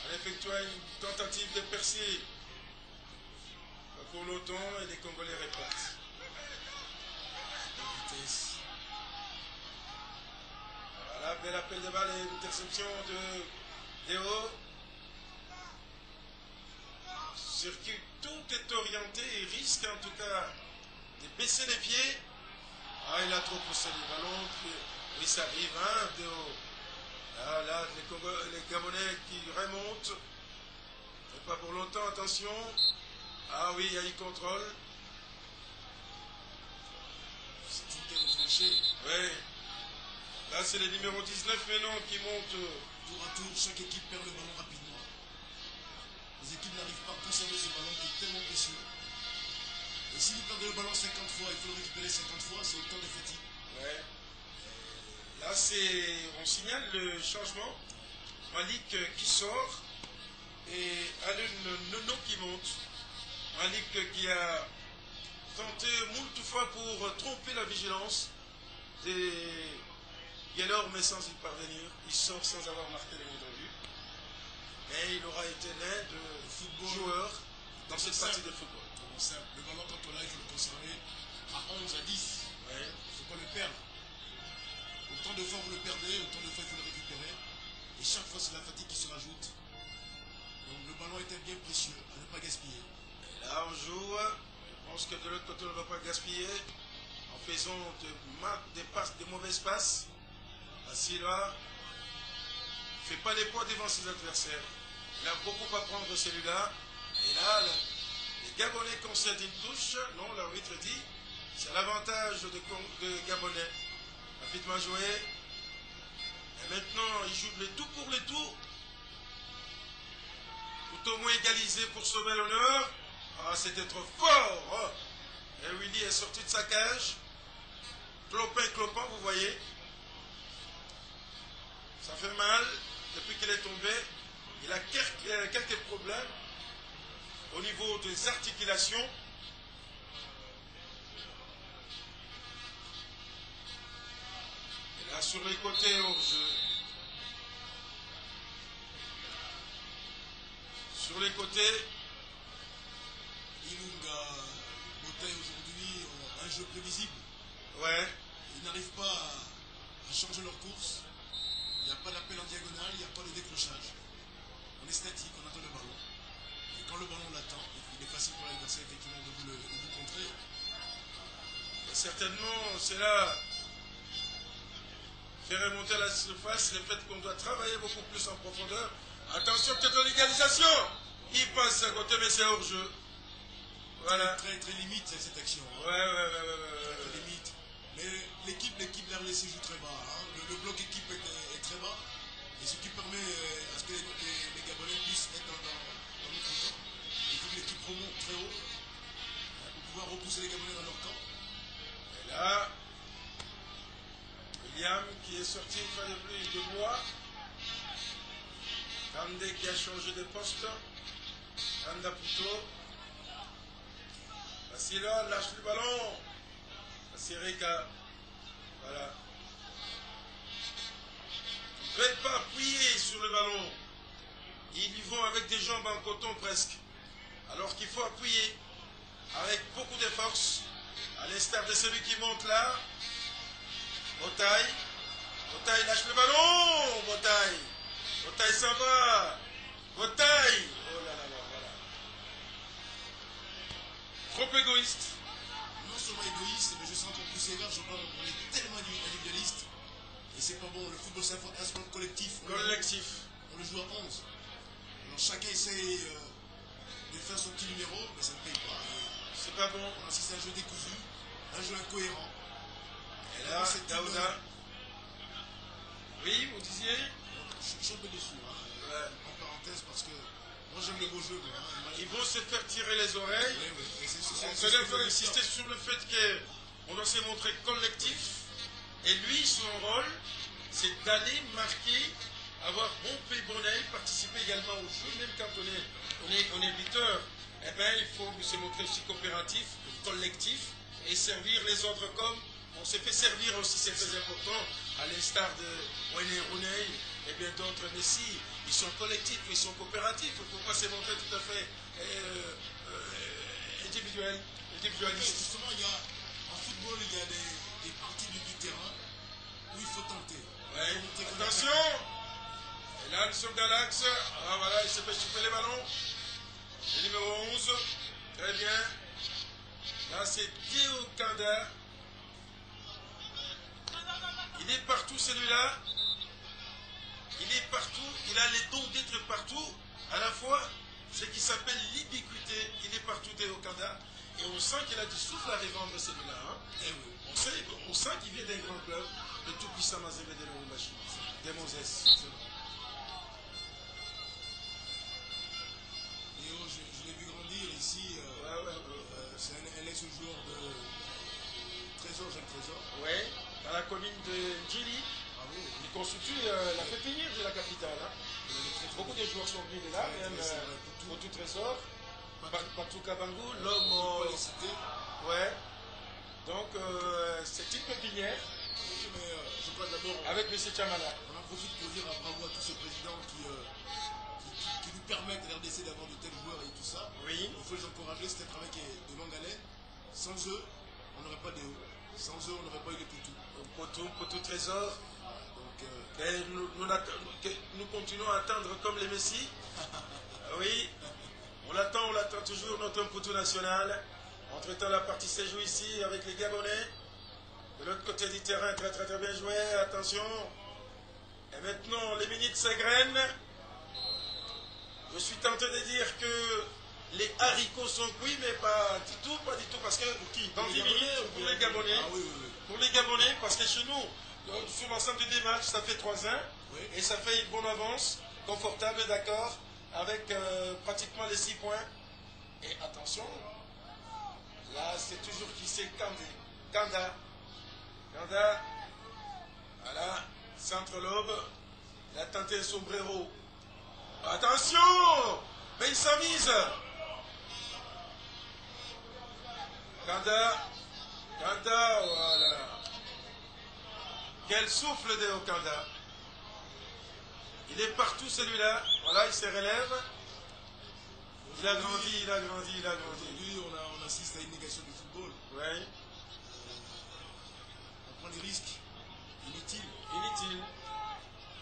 en effectuant une tentative de percer. Pas pour longtemps, et les Congolais répartent. La vitesse. Voilà, bel appel de balle et interception de Déo. Circuit, tout est orienté et risque en tout cas de baisser les pieds. Ah, il a trop poussé le ballon. Oui, ça arrive, hein, Déo. Là, les Gabonais qui remontent. Et pas pour longtemps, attention. Ah oui, il y a eu contrôle. C'est une telle tranchée. Oui. Là, c'est le numéro 19 maintenant qui monte. Tour à tour, chaque équipe perd le ballon rapidement. Les équipes n'arrivent pas à conserver ce ballon qui est tellement précieux. Et si vous perdez le ballon 50 fois, il faut le récupérer 50 fois, c'est autant de fatigue. Ouais. Là, on signale le changement. Malik qui sort et Alun Nono qui monte. Malik qui a tenté moult fois pour tromper la vigilance des Guélor, mais sans y parvenir. Il sort sans avoir marqué les mots de vue. Mais il aura été l'un de joueurs dans cette partie de football. Trop simple. Le ballon, quand on l'a, il faut le conserver à 11, à 10. Ouais. Il ne faut pas le perdre. Autant de fois vous le perdez, autant de fois il faut le récupérer. Et chaque fois, c'est la fatigue qui se rajoute. Donc le ballon était bien précieux, à ne pas gaspiller. Et là, on joue. Je pense que de l'autre côté, on ne va pas gaspiller en faisant des passes, des mauvaises passes. Silva ne fait pas les poids devant ses adversaires. Il a beaucoup à prendre celui-là. Et là, les Gabonais concèdent une touche. Non, l'arbitre dit c'est l'avantage de Gabonais. Rapidement joué. Et maintenant, il joue les tout pour les tout. Tout au moins égalisé pour sauver l'honneur. Ah, c'était trop fort. Oh. Et Willy est sorti de sa cage. Clopin, vous voyez. Ça fait mal depuis qu'il est tombé. Il a quelques problèmes au niveau des articulations. Et là, sur les côtés, hors-jeu. Sur les côtés, Ilunga, Botay aujourd'hui ont un jeu prévisible. ouais. Ils n'arrivent pas à changer leur course. Il n'y a pas d'appel en diagonale, il n'y a pas de décrochage. On est statique, on attend le ballon. Et quand le ballon l'attend, il est facile pour l'adversaire effectivement de vous contrer. Et certainement, c'est là faire remonter à la surface le fait qu'on doit travailler beaucoup plus en profondeur. Attention, peut-être en égalisation. Il passe à côté, mais c'est hors jeu. Voilà. Très limite cette action. Hein. Ouais. Très limite. Mais l'équipe de l'RDC Et ce qui permet à ce que les Gabonais puissent être dans notre camp. Il faut que l'équipe remonte très haut pour pouvoir repousser les Gabonais dans leur camp. Et là, William qui est sorti une fois de plus de bois. Kandé qui a changé de poste. Kanda Puto. Basila lâche le ballon. Basirika. Voilà. Ils ne veulent pas appuyer sur le ballon. Ils y vont avec des jambes en coton presque. Alors qu'il faut appuyer avec beaucoup de force. À l'instar de celui qui monte là. Botaï. Botaï lâche le ballon. Botaï. Botaï s'en va. Botaï. Oh là là là, voilà. Trop égoïste. Non seulement égoïste, mais je sens encore plus sévère. Je crois qu'on est tellement individualiste. Et c'est pas bon. Le football, c'est un sport collectif. On le joue à 11. Alors chacun essaie de faire son petit numéro, mais ça ne paye pas. C'est pas bon. On assiste à un jeu décousu, un jeu incohérent. Et là, c'est Daouda. Oui, vous disiez? Je suis un peu déçu, hein. Ouais. En parenthèse, parce que moi j'aime le beau jeu. Ils vont se faire tirer les oreilles. Oui. On peut insister sur le fait qu'on doit se montrer collectif. Et lui, son rôle, c'est d'aller marquer, avoir bon pied, bon oeil, participer également au jeu, même quand on est buteur. Eh bien, il faut se montrer aussi coopératif, collectif, et servir les autres comme on s'est fait servir aussi, c'est très important, à l'instar de Wayne Rooney et bien d'autres. Mais si, ils sont collectifs, ils sont coopératifs, il ne faut pas se montrer tout à fait individualiste. Justement, en football, il y a des parties du terrain où il faut tenter. Ouais. Attention! Et là, nous sommes dans l'axe. Ah, voilà, il s'est fait choper les ballons. Le numéro 11. Très bien. Là, c'est Théo Kanda. Il est partout, celui-là. Il est partout. Il a les dons d'être partout. À la fois, ce qui s'appelle l'ubiquité. Il est partout, Théo Kanda. Et on sent qu'il a du souffle à revendre, celui-là. Hein? Eh oui. On sent qu'il vient d'un grand club. Le tout-puissant Mazembe de Lubumbashi. Des Moses. Je l'ai vu grandir ici. C'est un ex-joueur de Trésor, Jacques Trésor. Oui, dans la commune de Djili. Bravo. Il constitue la pépinière de la capitale. Hein. Beaucoup de joueurs sont venus de là, même au tout Trésor. Patou Kabangou, l'homme. Ouais. Donc, c'est une pépinière. Mais je crois d'abord. Avec M. Chamala. On en profite pour dire un bravo à tous ces présidents qui nous permettent à RDC d'avoir de tels joueurs et tout ça. Oui. Il faut les encourager, c'est un travail qui est de longue haleine. Sans eux, on n'aurait pas des hauts. Sans eux, on n'aurait pas eu les Potou. Potou Trésor. Donc, nous continuons à attendre comme les Messi. Oui. On l'attend toujours, notre Potou national. Entre-temps, la partie s'est jouée ici avec les Gabonais. De l'autre côté du terrain, très très très bien joué. Attention. Et maintenant, les minutes s'égrènent. Je suis tenté de dire que les haricots sont cuits, mais pas du tout, parce que dans 10 minutes, pour les Gabonais, pour les Gabonais, parce que chez nous, sur l'ensemble des matchs, ça fait 3-1, et ça fait une bonne avance, confortable, d'accord, avec pratiquement les 6 points. Et attention, là, c'est toujours qui c'est Kanda. Voilà, centre-lobe, il a tenté un sombrero. Attention! Mais il s'amise! Kanda, voilà. Quel souffle de Okanda. Il est partout celui-là. Voilà, il se relève. Il a grandi. Aujourd'hui, on assiste à une négation du football. Oui. On prend des risques inutiles.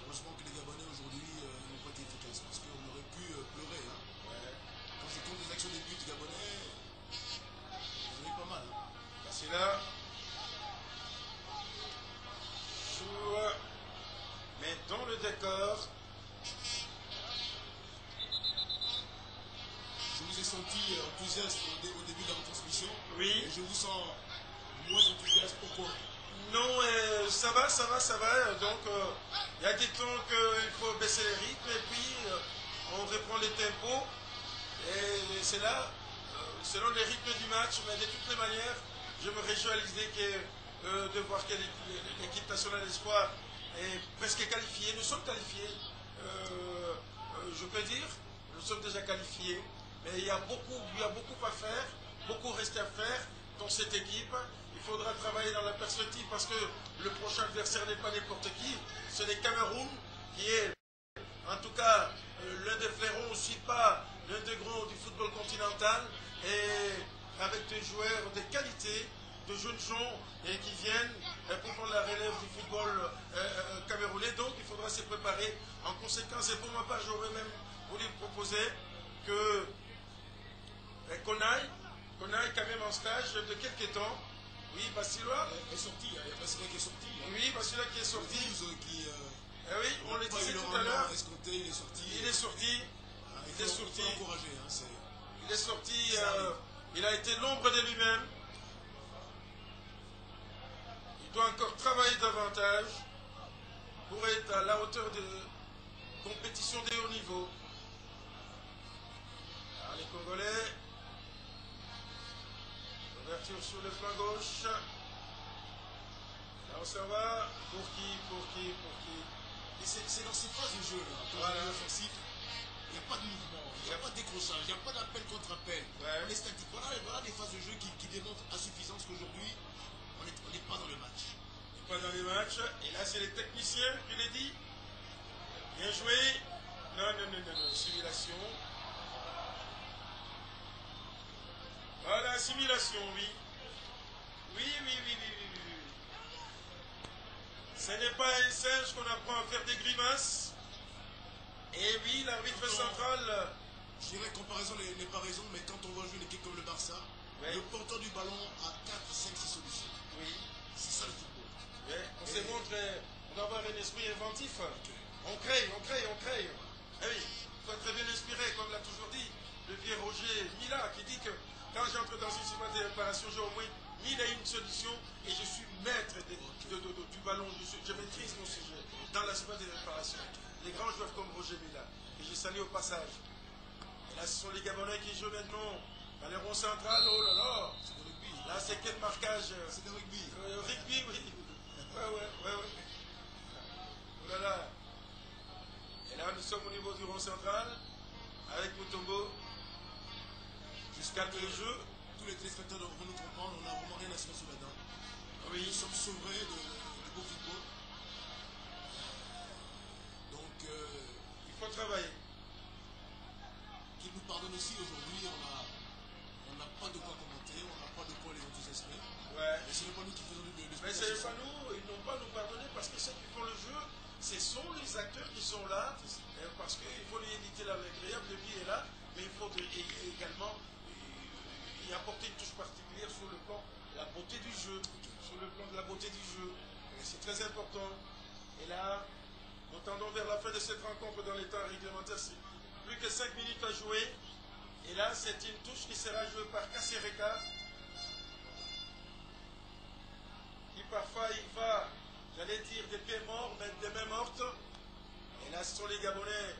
Heureusement que les Gabonais aujourd'hui n'ont pas été efficaces parce qu'on aurait pu pleurer. Hein. Ouais. Quand je compte les actions des buts gabonais, j'en ai pas mal. Hein. C'est là. Mais dans le décor. Je vous ai senti enthousiaste au début de la retransmission. Oui. Et je vous sens moins enthousiaste. Pourquoi? Non, ça va. Donc, Il y a des temps qu'il faut baisser les rythmes et puis on reprend les tempos. Et c'est là, selon les rythmes du match, mais de toutes les manières, je me réjouis à l'idée de voir que l'équipe nationale d'espoir est presque qualifiée. Nous sommes qualifiés, je peux dire, nous sommes déjà qualifiés. Mais il y a beaucoup à faire, beaucoup reste à faire dans cette équipe. Il faudra travailler dans la perspective parce que le prochain adversaire n'est pas n'importe qui. C'est le Cameroun qui est, en tout cas, l'un des flairons aussi pas l'un des grands du football continental et avec des joueurs de qualité, de jeunes gens et qui viennent pour prendre la relève du football camerounais. Donc il faudra se préparer en conséquence. Et pour ma part, j'aurais même voulu proposer qu'on aille quand même en stage de quelques temps. Oui, Bastila est sorti, il y a Bastila qui est sorti. Oui, Bastila qui est sorti. Oui, on le disait tout à l'heure. Il est sorti. Il est sorti. Il est sorti. Il est sorti. Il a été l'ombre de lui-même. Il doit encore travailler davantage pour être à la hauteur de compétitions de haut niveau. Alors, les Congolais. Ouverture sur le flanc gauche. Là, on s'en va. Pour qui? Et c'est dans ces phases de jeu, là, voilà. Offensif, il n'y a pas de mouvement, il n'y a pas de décrochage, il n'y a pas d'appel contre appel. Ouais. On est statique. Voilà des phases de jeu qui démontrent à suffisance qu'aujourd'hui, on n'est pas dans le match. On n'est pas dans les matchs. Et là, c'est les techniciens qui l'ont dit. Bien joué. Non. Simulation. Voilà, simulation, oui. Oui. Ce n'est pas un singe qu'on apprend à faire des grimaces. Et oui, l'arbitre central. Je dirais comparaison n'est pas raison, mais quand on va jouer une équipe comme le Barça, oui. Le porteur du ballon a 4, 5, 6 solutions. Oui. C'est ça le football. Oui. On se montre, on doit avoir un esprit inventif. Okay. On crée. Eh oui, il faut être très bien inspiré, comme l'a toujours dit le vieux Roger Mila, qui dit que quand j'entre dans une surface de réparation, j'ai au moins 1001 solutions et je suis maître du ballon. Je maîtrise mon sujet dans la surface de réparation. Les grands joueurs comme Roger Mila, que je salue au passage. Et là, ce sont les Gabonais qui jouent maintenant dans les ronds centrales. Oh là là, c'est du rugby. Là, c'est quel marquage? C'est du rugby. Rugby, oui. Ouais. Oh là là. Et là, nous sommes au niveau du rond central avec Mutombo. Jusqu'à le jeu. Tous les téléspectateurs vont nous comprendre, on n'a vraiment rien à se mettre sous la dent. Oui. Nous sommes sauvés de beau football. Donc, il faut travailler. Qu'ils nous pardonnent aussi aujourd'hui, on n'a pas de quoi commenter, on n'a pas de quoi les enthousiasmer. Ouais. Mais ce n'est pas nous qui faisons le mais ce n'est pas nous, ils n'ont pas nous pardonner parce que ceux qui font le jeu, ce sont les acteurs qui sont là. Parce qu'il faut lui éviter l'agréable, le vie est là, mais il faut également y apporter une touche particulière sur le plan de la beauté du jeu. Sur le plan de la beauté du jeu. C'est très important. Et là, nous tendons vers la fin de cette rencontre dans les temps réglementaires. C'est plus que 5 minutes à jouer. Et là, c'est une touche qui sera jouée par Kassereka. Qui parfois, il va, j'allais dire, des pieds morts, mais des mains mortes. Et là, ce sont les Gabonais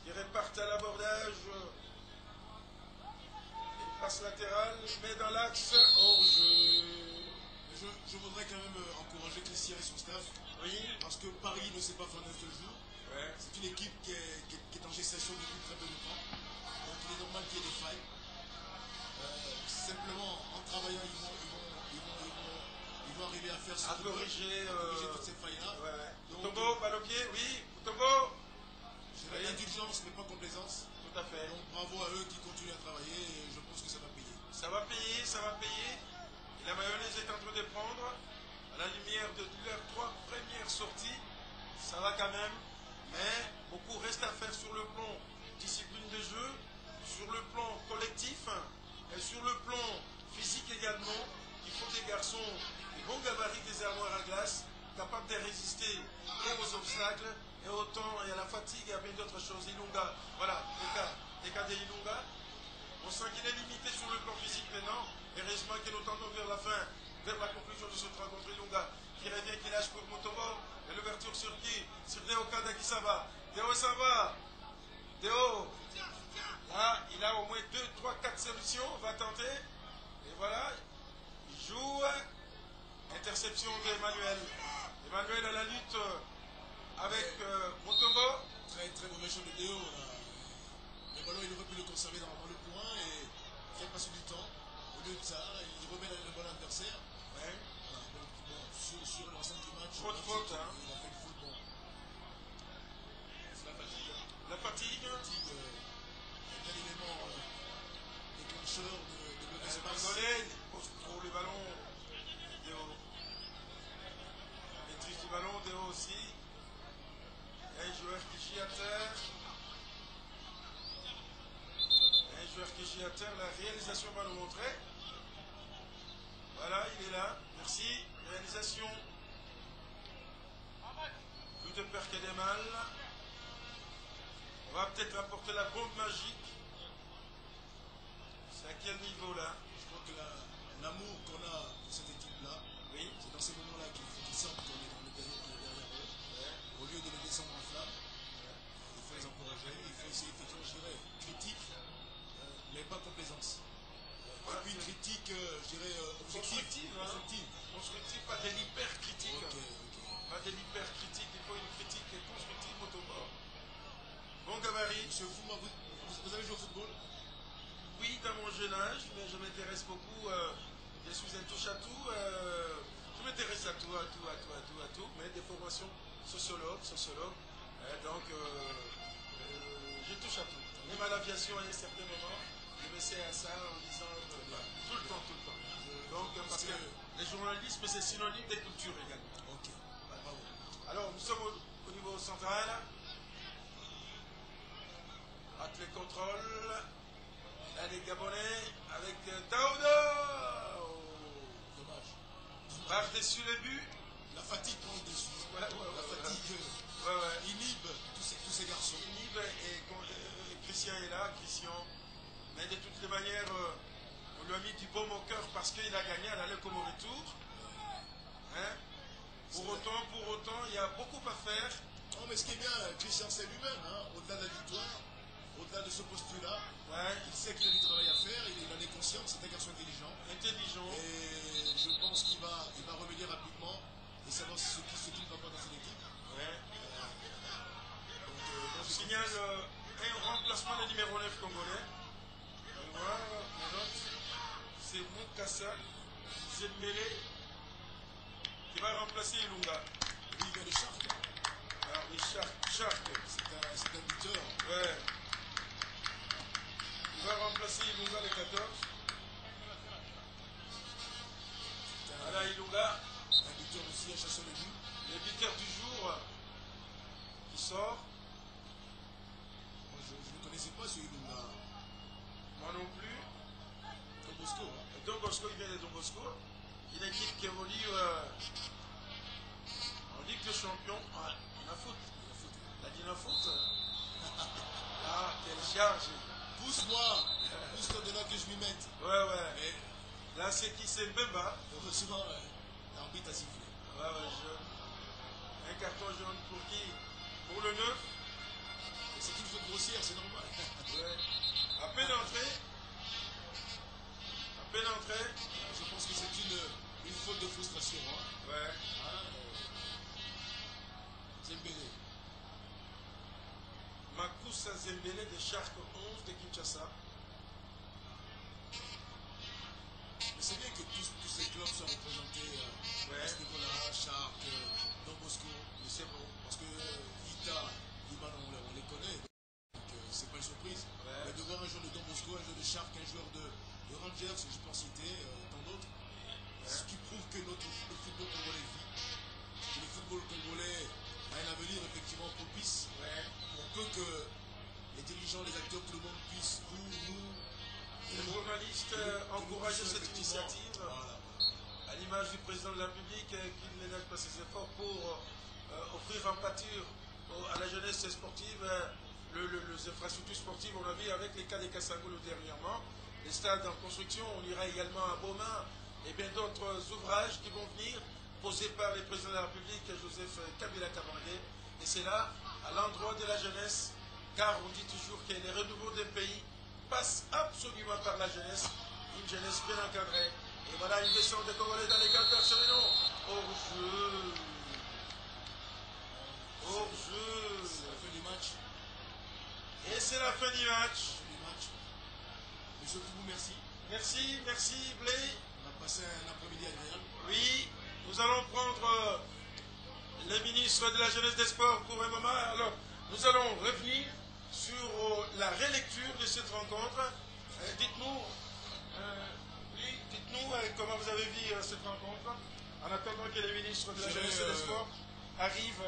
qui repartent à l'abordage. Passe latérale, mais dans l'axe hors jeu. Je voudrais quand même encourager Christian et son staff. Oui. Parce que Paris ne s'est pas fait un seul jour. Ouais. C'est une équipe qui est en gestation depuis très peu de temps. Donc il est normal qu'il y ait des failles. Simplement, en travaillant, ils vont arriver à faire ce à corriger toutes ces failles-là. Ouais. Mutombo, balle au pied, oui. Mutombo. J'ai l'indulgence, mais pas complaisance. Tout à fait. Donc bravo à eux qui continuent à travailler et je pense que ça va payer. Ça va payer. Et la mayonnaise est en train de prendre. À la lumière de leurs 3 premières sorties, ça va quand même. Mais beaucoup reste à faire sur le plan discipline de jeu, sur le plan collectif et sur le plan physique également. Il faut des garçons, des bons gabarits, des armoires à glace, capables de résister et aux obstacles et au temps et à la fatigue et à bien d'autres choses. Ilunga, voilà, les cas de Ilunga. On sent qu'il est limité sur le plan physique maintenant. Heureusement que nous tendons vers la fin, vers la conclusion de cette rencontre. Ilunga qui revient, qui lâche pour Mutombo. Et l'ouverture sur qui? sur Théo Kanda qui s'en va. Théo s'en va. Théo. Là, il a au moins 2, 3, 4 solutions. On va tenter. Et voilà. Il joue. Interception d'Emmanuel. Emmanuel à la lutte avec Motombo. Très très mauvais choix de Théo. Le ballon, il aurait pu le conserver dans le point et faire passer du temps. Au lieu de ça, il remet le ballon adversaire. Ouais. Voilà, donc, bon, sur l'ensemble du match, Trop de fautes, hein. Il a fait le full bon. C'est la fatigue. La fatigue. La fatigue est un élément déclencheur de mauvaise passe. Congolais, il pose trop le ballon. Théo. Maîtrise du ballon, Théo aussi. Il y a un joueur qui gît à terre. Un joueur qui gît à terre, la réalisation va nous montrer. Voilà, il est là. Merci. Réalisation. Plus de peur que des mal. On va peut-être apporter la bombe magique. C'est à quel niveau là? Je crois que l'amour qu'on a pour cette équipe-là, Oui. c'est dans ces moments-là qu'il faut qu'ils sortent qu'on est dans le derrière eux. Ouais. Au lieu de les descendre en flamme, il faut les encourager, il faut essayer effectivement, je dirais, critique, mais pas complaisance. Et puis une critique, je dirais, objective. Constructive, hein. Constructive, pas de l'hypercritique. Ok. Pas de l'hypercritique, il faut une critique constructive automobile. Bon gabarit. Monsieur Fouma, vous avez joué au football? Oui, dans mon jeune âge, mais je m'intéresse beaucoup. Je suis un touche-à-tout. Je m'intéresse à tout, mais des formations sociologue. Donc, je touche à tout. Même à l'aviation, à un certain moment, je me sais à ça en disant tout le temps. Donc, parce que le journalisme, c'est synonyme de culture également. Ok, bravo. Alors, nous sommes au niveau central. Avec les contrôles. Là, les Gabonais avec Daouda. Dommage. Par-dessus le but. La fatigue prend le dessus. Ouais. La fatigue inhibe tous ces garçons. Inhibe et Christian est là, Mais de toutes les manières, on lui a mis du baume au cœur parce qu'il a gagné à l'aller comme au retour. Hein? Pour autant, il y a beaucoup à faire. Non, mais ce qui est bien, Christian, c'est lui-même, hein, au-delà de la victoire, au-delà de ce postulat, il sait qu'il a du travail à faire, il en est conscient, c'est un garçon intelligent. Et je pense qu'il va remédier rapidement et savoir ce qui ne va pas dans son équipe. On signale un remplacement du numéro 9 congolais. On voit la note. C'est Moukassa Zembele qui va remplacer Ilunga. Lui, il vient de Chartres. Alors, oui, Chartres. C'est un buteur. Ouais. Il va remplacer Ilunga le 14. Voilà Ilunga. Un buteur aussi, un chasseur de but. Le buteur du jour qui sort. Moi, je ne connaissais pas ce Ilunga. Moi non plus. Don Bosco. Don Bosco, il vient de Don Bosco. Une équipe qui évolue en Ligue des Champions. En foot. La Dina Foot. Ah, quelle charge. Pousse-toi de là que je m'y mette. Ouais. Mais là, c'est qui? C'est Mbemba. heureusement, l'arbitre a sifflé. Ouais, jaune. Un carton jaune pour qui? Pour le 9. C'est une faute grossière, c'est normal. Ouais. À peine entré. Je pense que c'est une faute de frustration. Hein. Ouais. Zembele. Makusa Zembele de Shark 11 de Kinshasa. Mais c'est bien que tous ces clubs soient représentés à ce niveau-là, Shark, Don Bosco. Mais c'est bon, parce que Vita, Iman, on les connaît, donc c'est pas une surprise. Mais de voir un joueur de Don Bosco, un joueur de Shark, un joueur de Rangers, je peux en citer tant d'autres, ce qui prouve que le football congolais vit, que le football congolais a un avenir effectivement propice pour peu que les dirigeants, les acteurs, tout le monde puisse, Les journalistes encourager cette initiative. Voilà. À l'image du président de la République qui ne ménage pas ses efforts pour offrir en pâture à la jeunesse sportive les infrastructures sportives. On l'a vu avec les cas des Kassangolo dernièrement, les stades en construction. On ira également à Boma et bien d'autres ouvrages qui vont venir posés par les présidents de la République, Joseph Kabila Kabange Et c'est là, à l'endroit de la jeunesse, car on dit toujours que les renouveaux d'un pays passent absolument par la jeunesse, une jeunesse bien encadrée. Et voilà une descente de Congolais dans les 4 personnels. Hors-jeu. Hors-jeu. C'est la fin du match. Et c'est la fin du match. Monsieur Toubou, merci. Merci, merci Blé. On a passé un après-midi agréable. Oui, nous allons prendre le ministre de la Jeunesse des Sports pour un moment. Alors, nous allons revenir sur la relecture de cette rencontre. Dites-nous, comment vous avez vu cette rencontre, en attendant que le ministre de la Jeunesse et des Sports arrive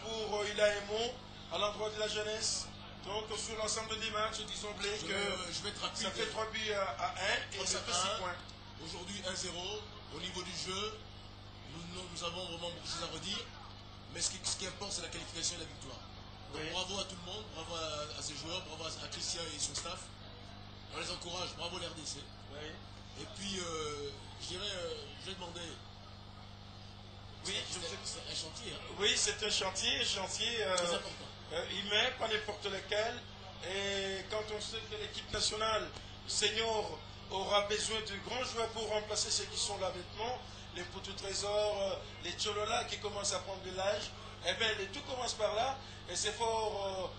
pour Ilaemo à l'endroit de la jeunesse. Donc, sur l'ensemble des matchs, disons Blé que je vais être rapide. ça fait 3 buts à 1 et ça fait 6 points. Aujourd'hui 1-0. Au niveau du jeu, nous avons vraiment beaucoup de choses à redire. Mais ce qui importe, c'est la qualification et la victoire. Donc, Oui. bravo à tout le monde, bravo à ces joueurs, bravo à Christian et son staff. On les encourage, bravo l'RDC. Oui. Et puis, je vais demander. Oui, c'est un chantier. Hein. Oui, c'est un chantier Très important. humain, pas n'importe lequel. Et quand on sait que l'équipe nationale senior aura besoin de grands joueurs pour remplacer ceux qui sont là maintenant, les Poutou Trésor, les Tcholola qui commencent à prendre de l'âge, eh bien, tout commence par là. Et c'est fort.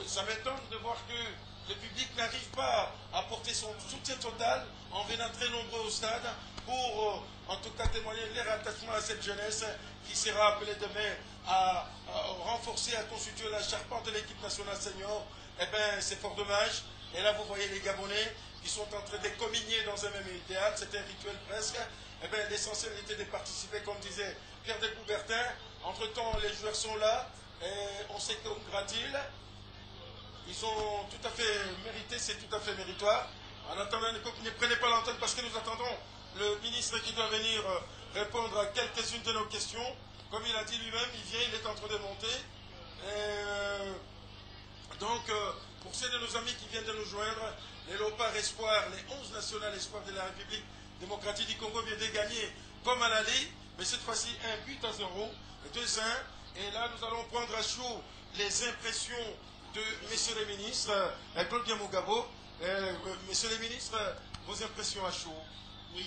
Ça m'étonne de voir que le public n'arrive pas à porter son soutien total en venant très nombreux au stade pour, en tout cas, témoigner leur attachement à cette jeunesse qui sera appelée demain à renforcer, à constituer la charpente de l'équipe nationale senior. Eh bien, c'est fort dommage. Et là, vous voyez les Gabonais qui sont en train de communier dans un même idéal. C'est un rituel presque. Eh bien, l'essentiel était de participer, comme disait Pierre de Coubertin. Entre-temps, les joueurs sont là. Et on se congratule. Ils ont tout à fait mérité, c'est tout à fait méritoire. En attendant, ne prenez pas l'antenne parce que nous attendons le ministre qui doit venir répondre à quelques-unes de nos questions. Comme il a dit lui-même, il vient, il est en train de monter. Donc, pour ceux de nos amis qui viennent de nous joindre, les Léopards Espoirs, les 11 nationales Espoirs de la République démocratique du Congo viennent de gagner comme à l'aller, mais cette fois-ci 1 but à 0, 2-1. Et là, nous allons prendre à chaud les impressions de messieurs les ministres. Claude Diamogabo, messieurs les ministres, vos impressions à chaud. Oui,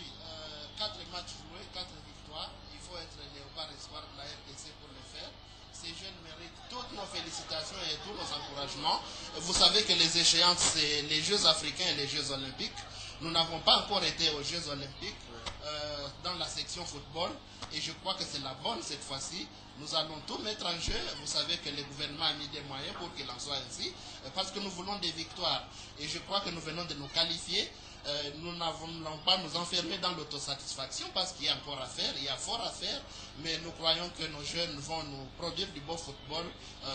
4 matchs joués, 4 victoires. Il faut être Léopard Espoir de la RDC pour le faire. Ces jeunes méritent toutes nos félicitations et tous nos encouragements. Vous savez que les échéances, c'est les Jeux africains et les Jeux olympiques. Nous n'avons pas encore été aux Jeux olympiques dans la section football. Et je crois que c'est la bonne cette fois-ci. Nous allons tout mettre en jeu. Vous savez que le gouvernement a mis des moyens pour qu'il en soit ainsi. Parce que nous voulons des victoires. Et je crois que nous venons de nous qualifier. Nous n'allons pas nous enfermer dans l'autosatisfaction parce qu'il y a encore à faire, il y a fort à faire, mais nous croyons que nos jeunes vont nous produire du beau football,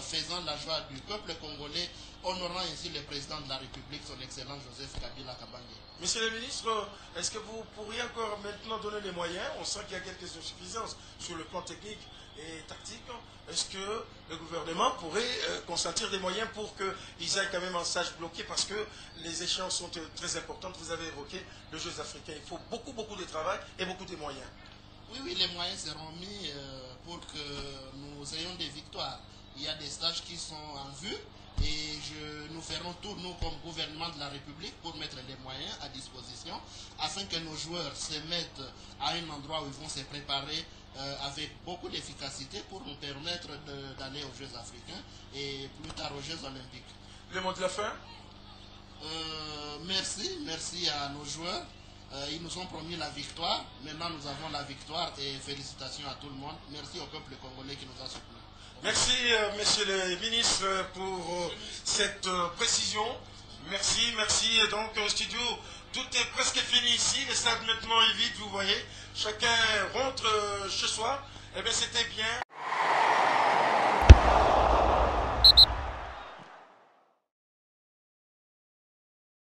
faisant la joie du peuple congolais, honorant ainsi le président de la République, son excellent Joseph Kabila Kabange. Monsieur le ministre, est-ce que vous pourriez encore maintenant donner les moyens? On sent qu'il y a quelques insuffisances sur le plan technique et tactique. Est-ce que le gouvernement pourrait consentir des moyens pour qu'ils aillent quand même en stage bloqué parce que les échéances sont très importantes? Vous avez évoqué les Jeux africains. Il faut beaucoup de travail et beaucoup de moyens. Oui, les moyens seront mis pour que nous ayons des victoires. Il y a des stages qui sont en vue et nous ferons tout, nous, comme gouvernement de la République, pour mettre les moyens à disposition afin que nos joueurs se mettent à un endroit où ils vont se préparer avec beaucoup d'efficacité pour nous permettre d'aller aux Jeux africains et plus tard aux Jeux olympiques. Le mot de la fin? Merci à nos joueurs. Ils nous ont promis la victoire. Maintenant, nous avons la victoire et félicitations à tout le monde. Merci au peuple congolais qui nous a soutenus. Merci, monsieur le ministre, pour cette précision. Merci. Et donc, au studio, tout est presque fini ici. Le stade maintenant est vide, vous voyez. Chacun rentre chez soi. Eh bien, c'était bien.